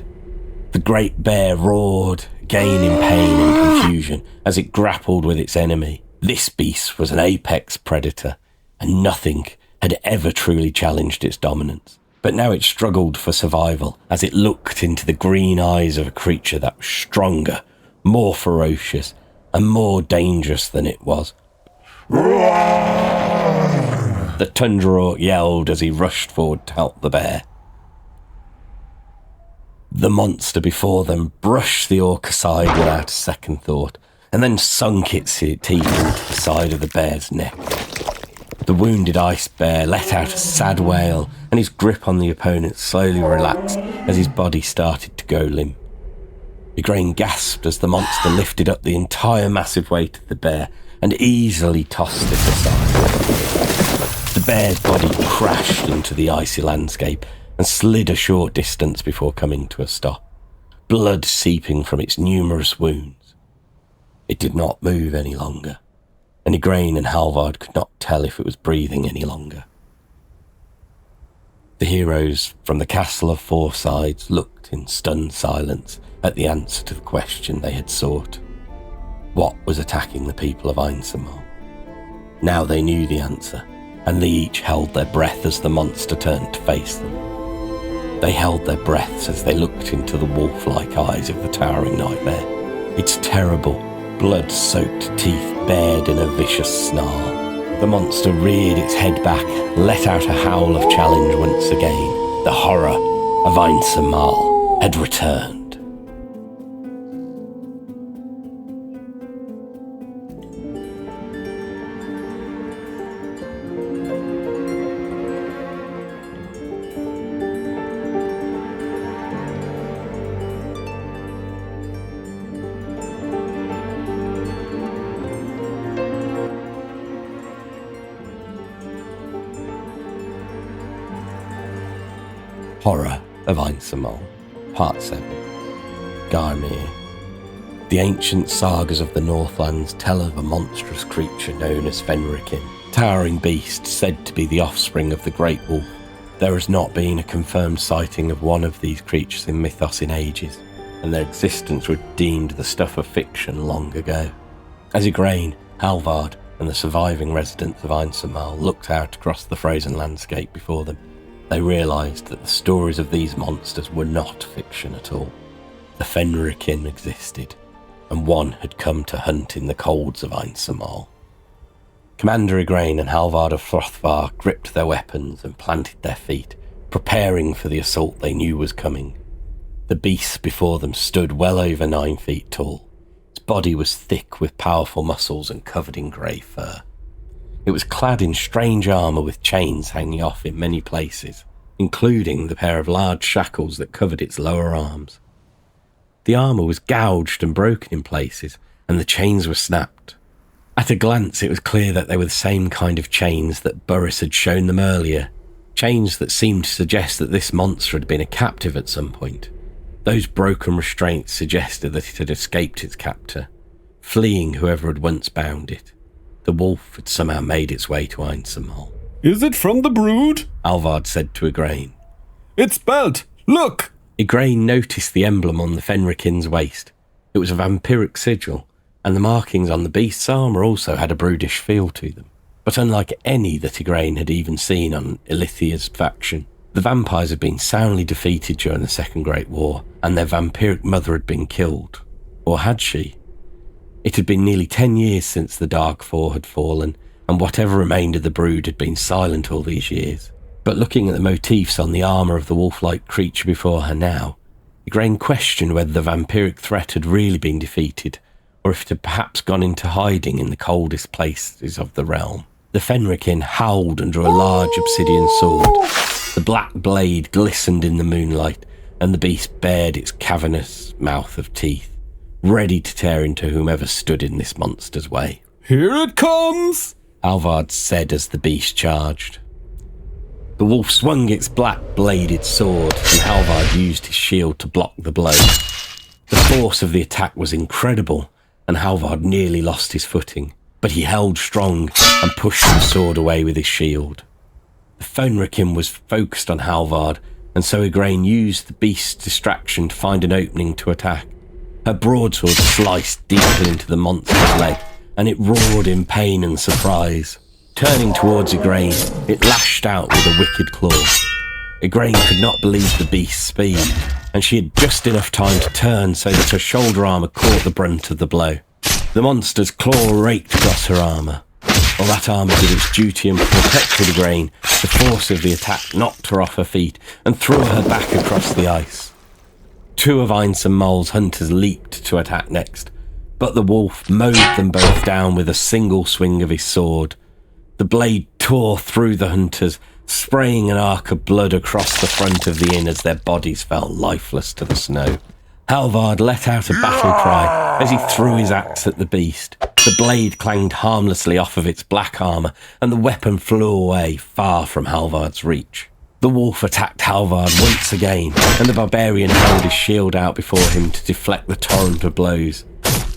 The great bear roared, again in pain and confusion, as it grappled with its enemy. This beast was an apex predator, and nothing had ever truly challenged its dominance. But now it struggled for survival, as it looked into the green eyes of a creature that was stronger, more ferocious, and more dangerous than it was. The Tundra Orc yelled as he rushed forward to help the bear. The monster before them brushed the orc aside without a second thought, and then sunk its teeth into the side of the bear's neck. The wounded ice bear let out a sad wail, and his grip on the opponent slowly relaxed as his body started to go limp. Igraine gasped as the monster lifted up the entire massive weight of the bear and easily tossed it aside. The bear's body crashed into the icy landscape and slid a short distance before coming to a stop, blood seeping from its numerous wounds. It did not move any longer, and Igraine and Halvard could not tell if it was breathing any longer. The heroes from the Castle of Four Sides looked in stunned silence at the answer to the question they had sought. What was attacking the people of Einsamall? Now they knew the answer, and they each held their breath as the monster turned to face them. They held their breaths as they looked into the wolf-like eyes of the towering nightmare, its terrible, blood-soaked teeth bared in a vicious snarl. The monster reared its head back, let out a howl of challenge once again. The horror of Einsamall had returned. Horror of Einsamall, Part 7. Garmir. The ancient sagas of the Northlands tell of a monstrous creature known as Fenrikin, towering beast said to be the offspring of the Great Wolf. There has not been a confirmed sighting of one of these creatures in Mythos in ages, and their existence was deemed the stuff of fiction long ago. As Igraine, Halvard, and the surviving residents of Einsamall looked out across the frozen landscape before them, they realised that the stories of these monsters were not fiction at all. The Fenrikin existed, and one had come to hunt in the colds of Einsamall. Commander Igraine and Halvard of Hrothvar gripped their weapons and planted their feet, preparing for the assault they knew was coming. The beast before them stood well over 9 feet tall. Its body was thick with powerful muscles and covered in grey fur. It was clad in strange armour with chains hanging off in many places, including the pair of large shackles that covered its lower arms. The armour was gouged and broken in places, and the chains were snapped. At a glance, it was clear that they were the same kind of chains that Burris had shown them earlier, chains that seemed to suggest that this monster had been a captive at some point. Those broken restraints suggested that it had escaped its captor, fleeing whoever had once bound it. The wolf had somehow made its way to Einsamall. Is it from the brood? Halvard said to Igraine. It's spelt! Look! Igraine noticed the emblem on the Fenrikin's waist. It was a vampiric sigil, and the markings on the beast's armour also had a brutish feel to them. But unlike any that Igraine had even seen on Ilithia's faction, the vampires had been soundly defeated during the Second Great War, and their vampiric mother had been killed. Or had she? It had been nearly 10 years since the Dark Four had fallen, and whatever remained of the brood had been silent all these years. But looking at the motifs on the armour of the wolf-like creature before her now, Igraine questioned whether the vampiric threat had really been defeated, or if it had perhaps gone into hiding in the coldest places of the realm. The Fenrikin howled and drew a large obsidian sword. The black blade glistened in the moonlight, and the beast bared its cavernous mouth of teeth, ready to tear into whomever stood in this monster's way. Here it comes! Halvard said as the beast charged. The wolf swung its black-bladed sword, and Halvard used his shield to block the blow. The force of the attack was incredible, and Halvard nearly lost his footing, but he held strong and pushed the sword away with his shield. The Fenrikin was focused on Halvard, and so Igraine used the beast's distraction to find an opening to attack. Her broadsword sliced deeply into the monster's leg, and it roared in pain and surprise. Turning towards Igraine, it lashed out with a wicked claw. Igraine could not believe the beast's speed, and she had just enough time to turn so that her shoulder armour caught the brunt of the blow. The monster's claw raked across her armour. While that armour did its duty and protected Igraine, the force of the attack knocked her off her feet and threw her back across the ice. 2 of Einsamall's hunters leaped to attack next, but the wolf mowed them both down with a single swing of his sword. The blade tore through the hunters, spraying an arc of blood across the front of the inn as their bodies fell lifeless to the snow. Halvard let out a battle cry as he threw his axe at the beast. The blade clanged harmlessly off of its black armour, and the weapon flew away far from Halvard's reach. The wolf attacked Halvard once again, and the barbarian held his shield out before him to deflect the torrent of blows.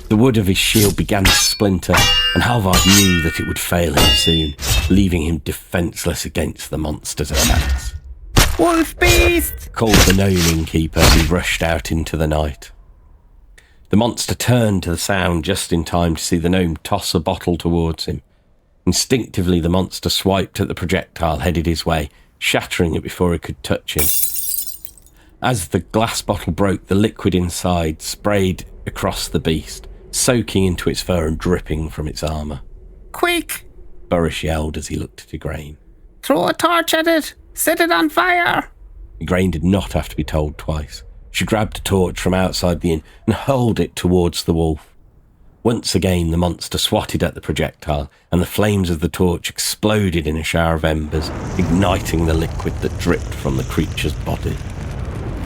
The wood of his shield began to splinter, and Halvard knew that it would fail him soon, leaving him defenceless against the monster's attacks. Wolf beast! Called the gnome innkeeper as he rushed out into the night. The monster turned to the sound just in time to see the gnome toss a bottle towards him. Instinctively, the monster swiped at the projectile headed his way, shattering it before it could touch him. As the glass bottle broke, the liquid inside sprayed across the beast, soaking into its fur and dripping from its armour. Quick! Burris yelled as he looked at Igraine. Throw a torch at it! Set it on fire! Igraine did not have to be told twice. She grabbed a torch from outside the inn and hurled it towards the wolf. Once again, the monster swatted at the projectile, and the flames of the torch exploded in a shower of embers, igniting the liquid that dripped from the creature's body.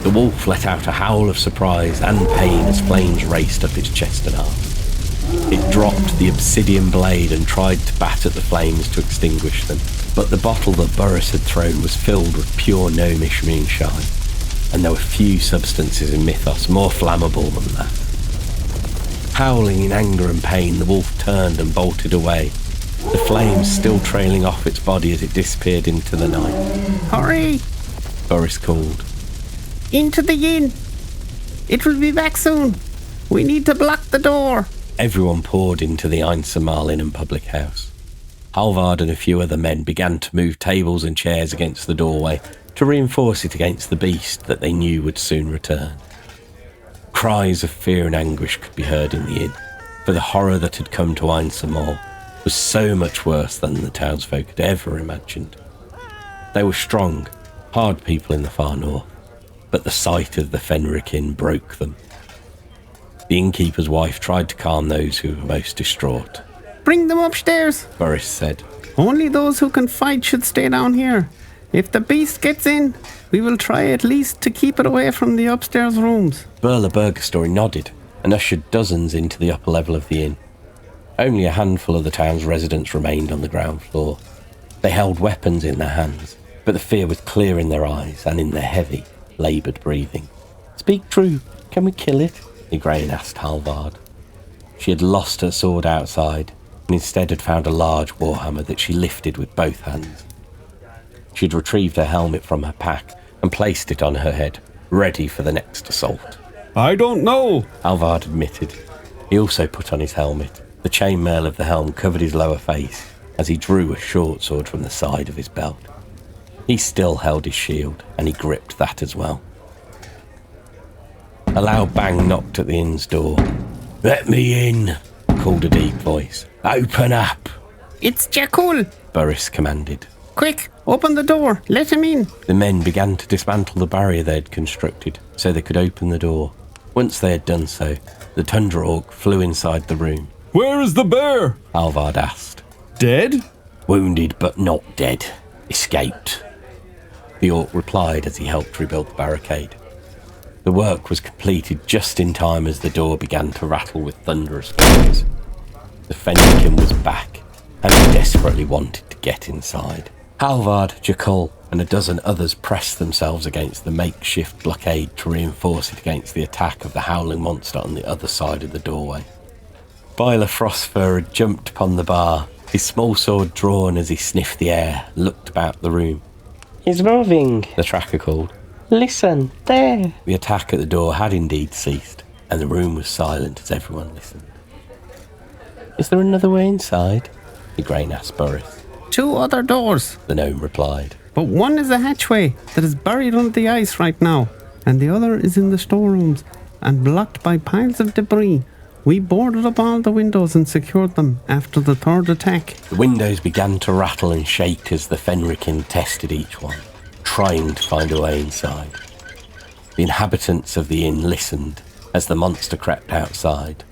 The wolf let out a howl of surprise and pain as flames raced up its chest and arm. It dropped the obsidian blade and tried to bat at the flames to extinguish them, but the bottle that Burris had thrown was filled with pure gnomish moonshine, and there were few substances in Mythos more flammable than that. Howling in anger and pain, the wolf turned and bolted away. the flames still trailing off its body as it disappeared into the night. Hurry! Boris called. Into the inn! It will be back soon. We need to block the door. Everyone poured into the Einsamall Inn and public house. Halvard and a few other men began to move tables and chairs against the doorway to reinforce it against the beast that they knew would soon return. Cries of fear and anguish could be heard in the inn, for the horror that had come to Einsamall was so much worse than the townsfolk had ever imagined. They were strong, hard people in the far north, but the sight of the Fenric Inn broke them. The innkeeper's wife tried to calm those who were most distraught. Bring them upstairs. Boris said. Only those who can fight should stay down here. If the beast gets in, we will try at least to keep it away from the upstairs rooms. Burla Burgerstory nodded and ushered dozens into the upper level of the inn. Only a handful of the town's residents remained on the ground floor. They held weapons in their hands, but the fear was clear in their eyes and in their heavy, laboured breathing. Speak true, can we kill it? Igraine asked Halvard. She had lost her sword outside and instead had found a large warhammer that she lifted with both hands. She had retrieved her helmet from her pack and placed it on her head, ready for the next assault. I don't know, Halvard admitted. He also put on his helmet. The chainmail of the helm covered his lower face as he drew a short sword from the side of his belt. He still held his shield, and he gripped that as well. A loud bang knocked at the inn's door. "Let me in," called a deep voice. "Open up." It's Jakul. Boris commanded. Quick, open the door. Let him in. The men began to dismantle the barrier they had constructed so they could open the door. Once they had done so, the Tundra Orc flew inside the room. Where is the bear? Halvard asked. Dead? Wounded but not dead. Escaped. The Orc replied as he helped rebuild the barricade. The work was completed just in time as the door began to rattle with thunderous blows. The Fenric was back, and he desperately wanted to get inside. Halvard, Jakul, and a dozen others pressed themselves against the makeshift blockade to reinforce it against the attack of the howling monster on the other side of the doorway. Byler Frostfur had jumped upon the bar, his small sword drawn as he sniffed the air and looked about the room. He's moving. The tracker called. Listen, there. The attack at the door had indeed ceased, and the room was silent as everyone listened. Is there another way inside? Igraine asked Boris. 2 other doors, The gnome replied. but one is a hatchway that is buried under the ice right now, and the other is in the storerooms and blocked by piles of debris. We boarded up all the windows and secured them after the third attack. The windows began to rattle and shake as the Fenric tested each one, trying to find a way inside. The inhabitants of the inn listened as the monster crept outside.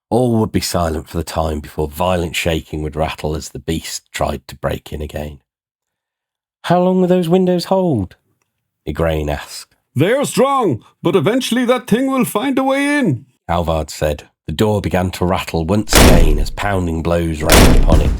All would be silent for the time before violent shaking would rattle as the beast tried to break in again. How long will those windows hold? Igraine asked. They are strong, but eventually that thing will find a way in. Halvard said. The door began to rattle once again as pounding blows rained upon it.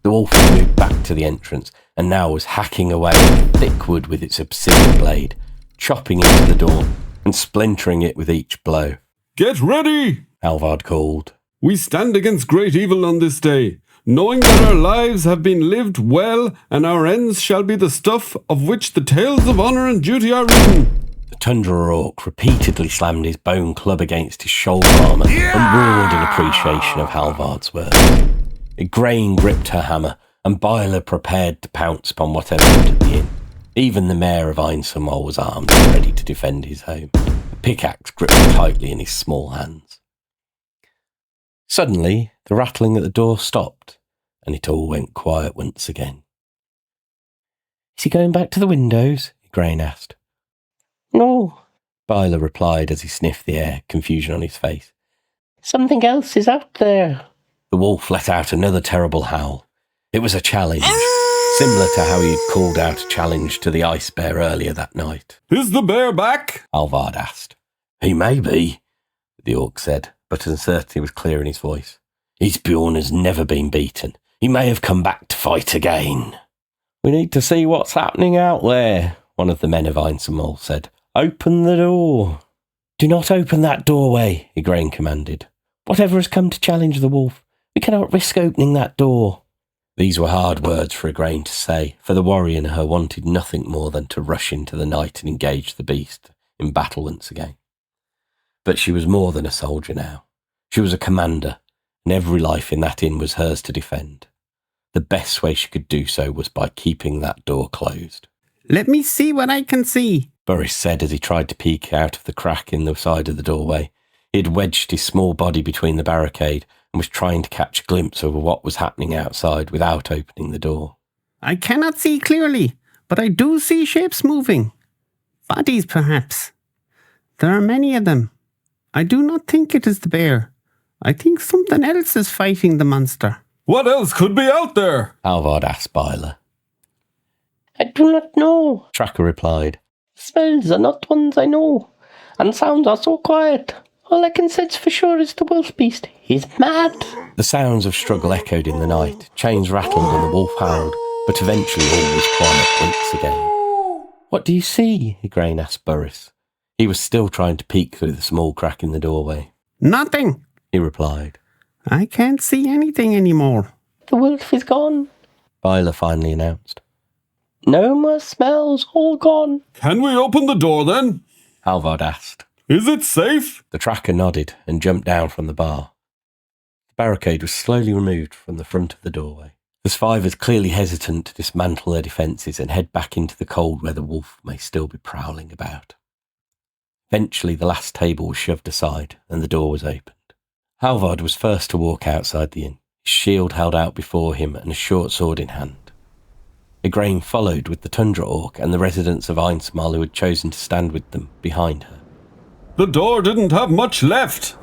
The wolf had moved back to the entrance and now was hacking away at thick wood with its obsidian blade, chopping into the door and splintering it with each blow. Get ready! Halvard called. We stand against great evil on this day, knowing that our lives have been lived well and our ends shall be the stuff of which the tales of honour and duty are written. The Tundra Orc repeatedly slammed his bone club against his shoulder armour and roared in appreciation of Halvard's words. Igraine gripped her hammer, and Byler prepared to pounce upon whatever entered the inn. Even the mayor of Einsamall was armed and ready to defend his home, a pickaxe gripped tightly in his small hands. Suddenly, the rattling at the door stopped, and it all went quiet once again. Is he going back to the windows? Igraine asked. No, Byler replied as he sniffed the air, confusion on his face. something else is out there. The wolf let out another terrible howl. It was a challenge, similar to how he had called out a challenge to the ice bear earlier that night. Is the bear back? Halvard asked. He may be, the orc said, but uncertainty was clear in his voice. His Bjorn has never been beaten. He may have come back to fight again. We need to see what's happening out there, one of the men of Einsamall said. Open the door. Do not open that doorway, Igraine commanded. Whatever has come to challenge the wolf, we cannot risk opening that door. These were hard words for Igraine to say, for the warrior in her wanted nothing more than to rush into the night and engage the beast in battle once again. But she was more than a soldier now. She was a commander, and every life in that inn was hers to defend. The best way she could do so was by keeping that door closed. Let me see what I can see, Boris said as he tried to peek out of the crack in the side of the doorway. He had wedged his small body between the barricade and was trying to catch a glimpse of what was happening outside without opening the door. I cannot see clearly, but I do see shapes moving. Bodies, perhaps. There are many of them. I do not think it is the bear. I think something else is fighting the monster. What else could be out there? Halvard asked Byler. I do not know. Tracker replied. Smells are not ones I know, and sounds are so quiet. All I can sense for sure is the wolf beast. He's mad. The sounds of struggle echoed in the night. Chains rattled and the wolf howled, but eventually all was quiet once again. What do you see? Igraine asked Boris. He was still trying to peek through the small crack in the doorway. Nothing, he replied. I can't see anything anymore. The wolf is gone. Byler finally announced. No more smells, all gone. Can we open the door then? Halvard asked. Is it safe? The tracker nodded and jumped down from the bar. The barricade was slowly removed from the front of the doorway. The survivors clearly hesitant to dismantle their defences and head back into the cold where the wolf may still be prowling about. Eventually the last table was shoved aside and the door was opened. Halvard was first to walk outside the inn, his shield held out before him and a short sword in hand. Igraine followed with the tundra orc and the residents of Einsamall who had chosen to stand with them behind her. The door didn't have much left,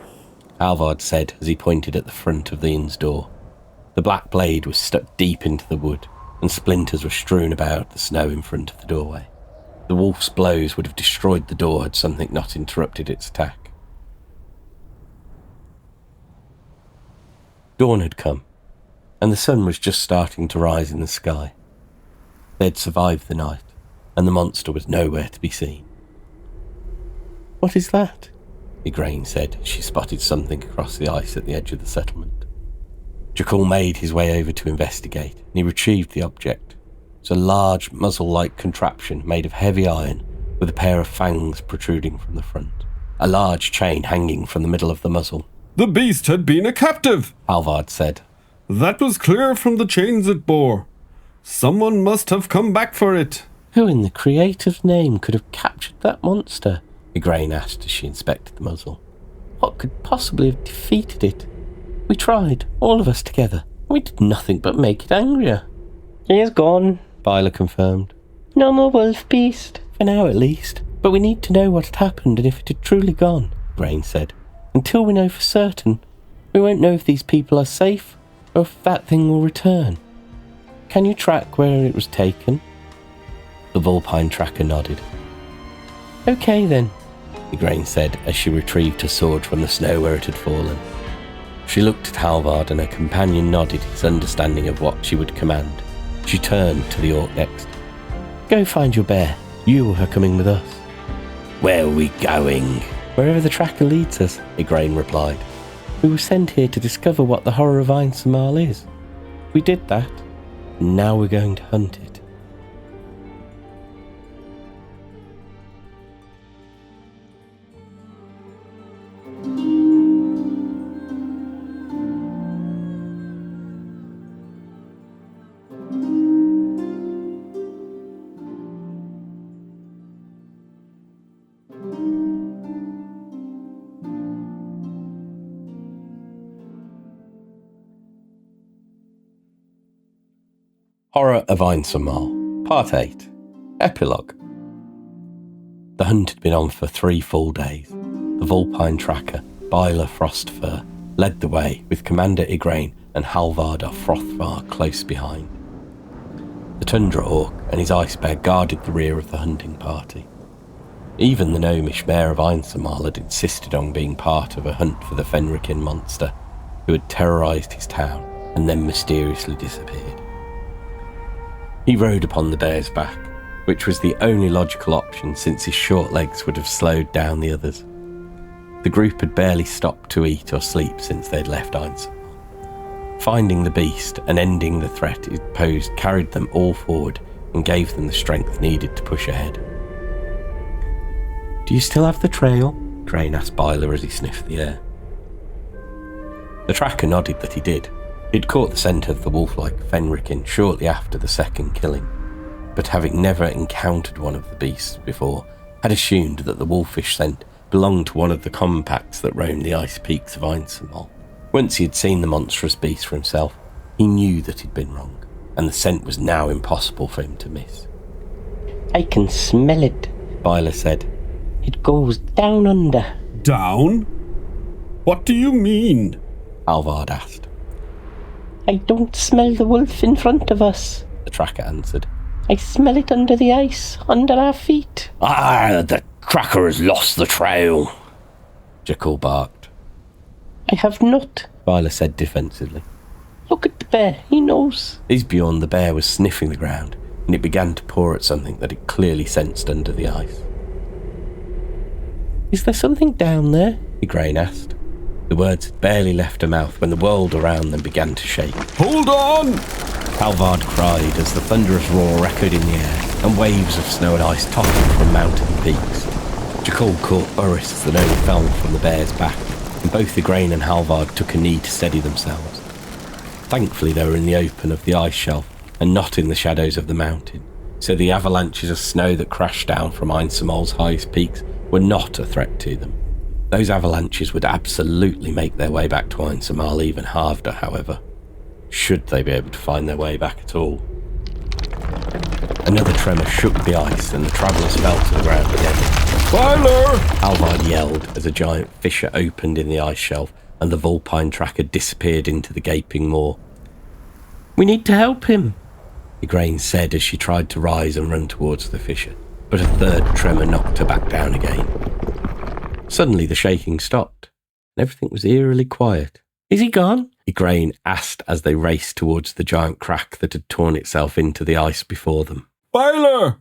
Halvard said as he pointed at the front of the inn's door. The black blade was stuck deep into the wood, and splinters were strewn about the snow in front of the doorway. The wolf's blows would have destroyed the door had something not interrupted its attack. Dawn had come, and the sun was just starting to rise in the sky. They had survived the night, and the monster was nowhere to be seen. What is that? Igraine said as she spotted something across the ice at the edge of the settlement. Jakul made his way over to investigate, and he retrieved the object. It was a large, muzzle-like contraption made of heavy iron with a pair of fangs protruding from the front. A large chain hanging from the middle of the muzzle. The beast had been a captive, Halvard said. That was clear from the chains it bore. Someone must have come back for it. Who in the creator's name could have captured that monster? Igraine asked as she inspected the muzzle. What could possibly have defeated it? We tried, all of us together. We did nothing but make it angrier. He is gone, Byler confirmed. No more wolf beast. For now at least. But we need to know what had happened and if it had truly gone, Igraine said. Until we know for certain, we won't know if these people are safe or if that thing will return. Can you track where it was taken? The Vulpine tracker nodded. Okay then, Igraine said as she retrieved her sword from the snow where it had fallen. She looked at Halvard and her companion nodded his understanding of what she would command. She turned to the orc next. Go find your bear. You are coming with us. Where are we going? Wherever the tracker leads us, Igraine replied. We were sent here to discover what the Horror of Einsamall is. We did that, and now we're going to hunt it. Horror of Einsamall, Part 8, Epilogue. The hunt had been on for 3 full days. The Vulpine tracker, Byler Frostfur, led the way, with Commander Igraine and Halvard of Frothvar close behind. The Tundra Orc and his ice bear guarded the rear of the hunting party. Even the gnomish mayor of Einsamall had insisted on being part of a hunt for the Fenrican monster, who had terrorised his town and then mysteriously disappeared. He rode upon the bear's back, which was the only logical option since his short legs would have slowed down the others. The group had barely stopped to eat or sleep since they'd left Einsamall. Finding the beast and ending the threat it posed carried them all forward and gave them the strength needed to push ahead. "Do you still have the trail?" Crane asked Byler as he sniffed the air. The tracker nodded that he did. He'd caught the scent of the wolf-like Fenrikin shortly after the second killing, but having never encountered one of the beasts before, had assumed that the wolfish scent belonged to one of the common packs that roamed the ice peaks of Einsamall. Once he had seen the monstrous beast for himself, he knew that he'd been wrong, and the scent was now impossible for him to miss. I can smell it, Byler said. It goes down under. Down? What do you mean? Halvard asked. I don't smell the wolf in front of us, The tracker answered. I smell it under the ice, under our feet. The tracker has lost the trail, Jekyll barked. I have not. Byler said defensively. Look at the bear, he knows. Isbjorn the bear was sniffing the ground, and it began to paw at something that it clearly sensed under the ice. Is there something down there? Igraine asked. The words had barely left her mouth when the world around them began to shake. Hold on! Halvard cried as the thunderous roar echoed in the air, and waves of snow and ice toppled from mountain peaks. Jekyll caught Boris as the gnome fell from the bear's back, and both Igraine and Halvard took a knee to steady themselves. Thankfully they were in the open of the ice shelf, and not in the shadows of the mountain, so the avalanches of snow that crashed down from Einsamall's highest peaks were not a threat to them. Those avalanches would absolutely make their way back to Einsamall even halved, however, should they be able to find their way back at all. Another tremor shook the ice and the travellers fell to the ground again. Byler! Halvard yelled as a giant fissure opened in the ice shelf and the vulpine tracker disappeared into the gaping moor. We need to help him, Igraine said as she tried to rise and run towards the fissure, but a third tremor knocked her back down again. Suddenly the shaking stopped, and everything was eerily quiet. Is he gone? Igraine asked as they raced towards the giant crack that had torn itself into the ice before them. Byler!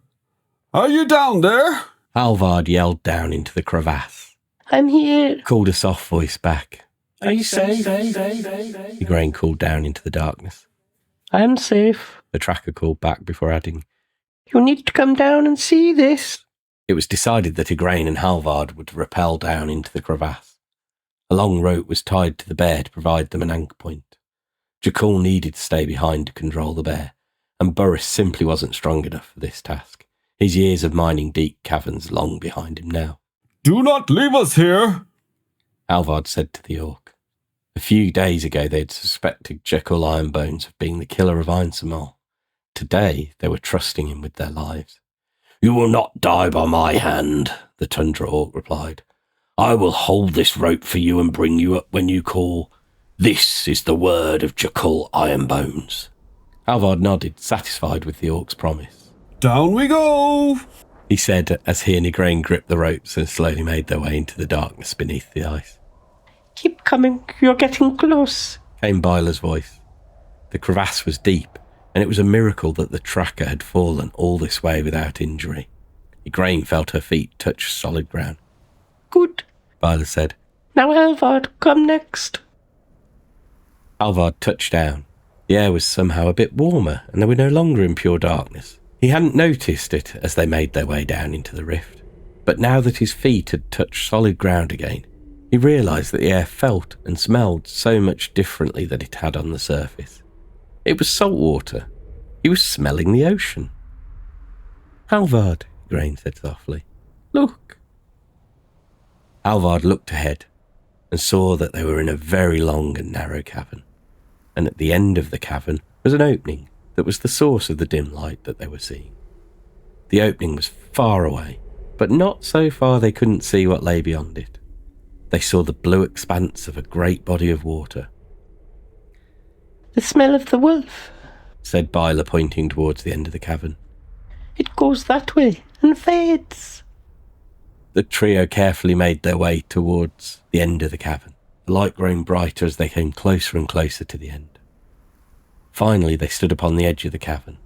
Are you down there? Halvard yelled down into the crevasse. I'm here. Called a soft voice back. Are you safe? Igraine called down into the darkness. I'm safe. The tracker called back before adding, You need to come down and see this. It was decided that Igraine and Halvard would rappel down into the crevasse. A long rope was tied to the bear to provide them an anchor point. Jekyll needed to stay behind to control the bear, and Boris simply wasn't strong enough for this task. His years of mining deep caverns long behind him now. Do not leave us here! Halvard said to the orc. A few days ago they had suspected Jekyll Ironbones of being the killer of Einsamall. Today they were trusting him with their lives. You will not die by my hand, the Tundra Orc replied. I will hold this rope for you and bring you up when you call. This is the word of Jekyll Ironbones. Halvard nodded, satisfied with the Orc's promise. Down we go! He said as he and Igraine gripped the ropes and slowly made their way into the darkness beneath the ice. Keep coming, you're getting close, Came Byler's voice. The crevasse was deep, and it was a miracle that the tracker had fallen all this way without injury. Igraine felt her feet touch solid ground. Good. Byler said. Now Halvard, come next. Halvard touched down. The air was somehow a bit warmer, and they were no longer in pure darkness. He hadn't noticed it as they made their way down into the rift. But now that his feet had touched solid ground again, he realised that the air felt and smelled so much differently than it had on the surface. It was salt water. He was smelling the ocean. Halvard, Igraine said softly. Look. Halvard looked ahead and saw that they were in a very long and narrow cavern, and at the end of the cavern was an opening that was the source of the dim light that they were seeing. The opening was far away, but not so far they couldn't see what lay beyond it. They saw the blue expanse of a great body of water. The smell of the wolf, said Byler, pointing towards the end of the cavern. It goes that way and fades. The trio carefully made their way towards the end of the cavern, the light growing brighter as they came closer and closer to the end. Finally they stood upon the edge of the cavern,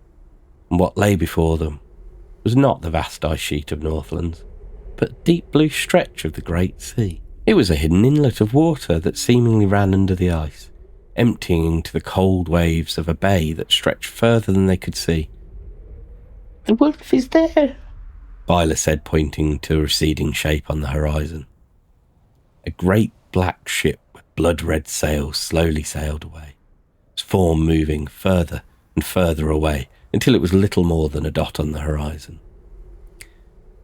and what lay before them was not the vast ice sheet of Northlands, but a deep blue stretch of the great sea. It was a hidden inlet of water that seemingly ran under the ice, emptying into the cold waves of a bay that stretched further than they could see. The wolf is there. Byler said, pointing to a receding shape on the horizon. A great black ship with blood-red sails slowly sailed away, its form moving further and further away until it was little more than a dot on the horizon.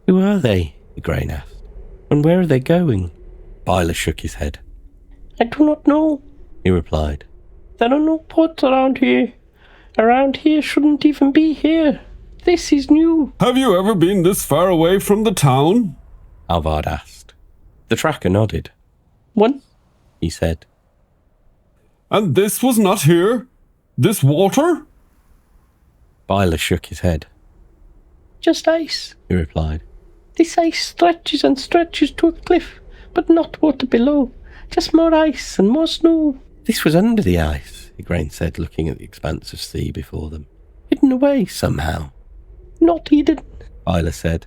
Who are they? Igraine asked. And where are they going? Byler shook his head. I do not know, he replied. There are no ports around here. Around here shouldn't even be here. This is new. Have you ever been this far away from the town? Halvard asked. The tracker nodded. Once, he said. And this was not here? This water? Byler shook his head. Just ice, he replied. This ice stretches and stretches to a cliff, but not water below. Just more ice and more snow. This was under the ice, Igraine said, looking at the expanse of sea before them. Hidden away somehow. Not hidden, Byler said.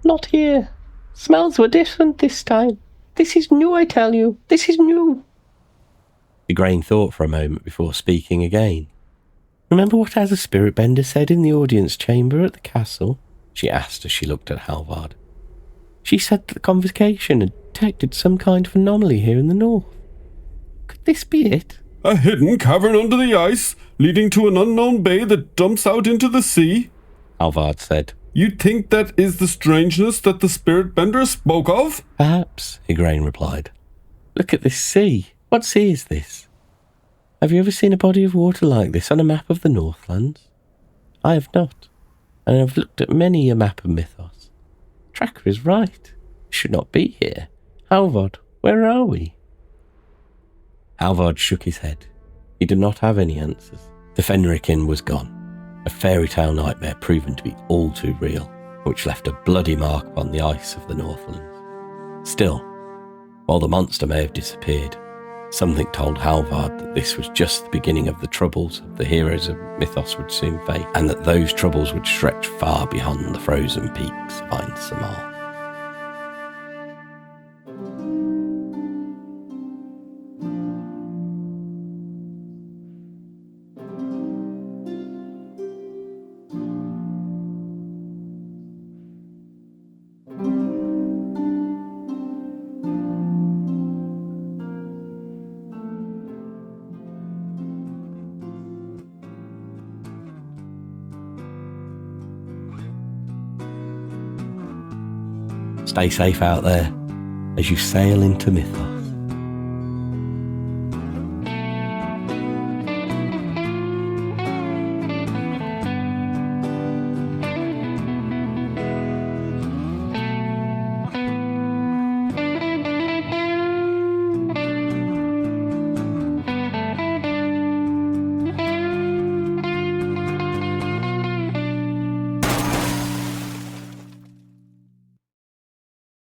Not here. Smells were different this time. This is new, I tell you. This is new. Igraine thought for a moment before speaking again. Remember what As a Spirit Bender said in the audience chamber at the castle? She asked as she looked at Halvard. She said that the convocation had detected some kind of anomaly here in the north. Could this be it? A hidden cavern under the ice, leading to an unknown bay that dumps out into the sea? Halvard said. You think that is the strangeness that the Spirit Bender spoke of? Perhaps, Igraine replied. Look at this sea. What sea is this? Have you ever seen a body of water like this on a map of the Northlands? I have not, and I've looked at many a map of Mythos. Tracker is right. It should not be here. Halvard, where are we? Halvard shook his head. He did not have any answers. The Fenric Inn was gone, a fairy tale nightmare proven to be all too real, which left a bloody mark upon the ice of the Northlands. Still, while the monster may have disappeared, something told Halvard that this was just the beginning of the troubles the heroes of Mythos would soon face, and that those troubles would stretch far beyond the frozen peaks of Einsamall. Stay safe out there as you sail into Mythos.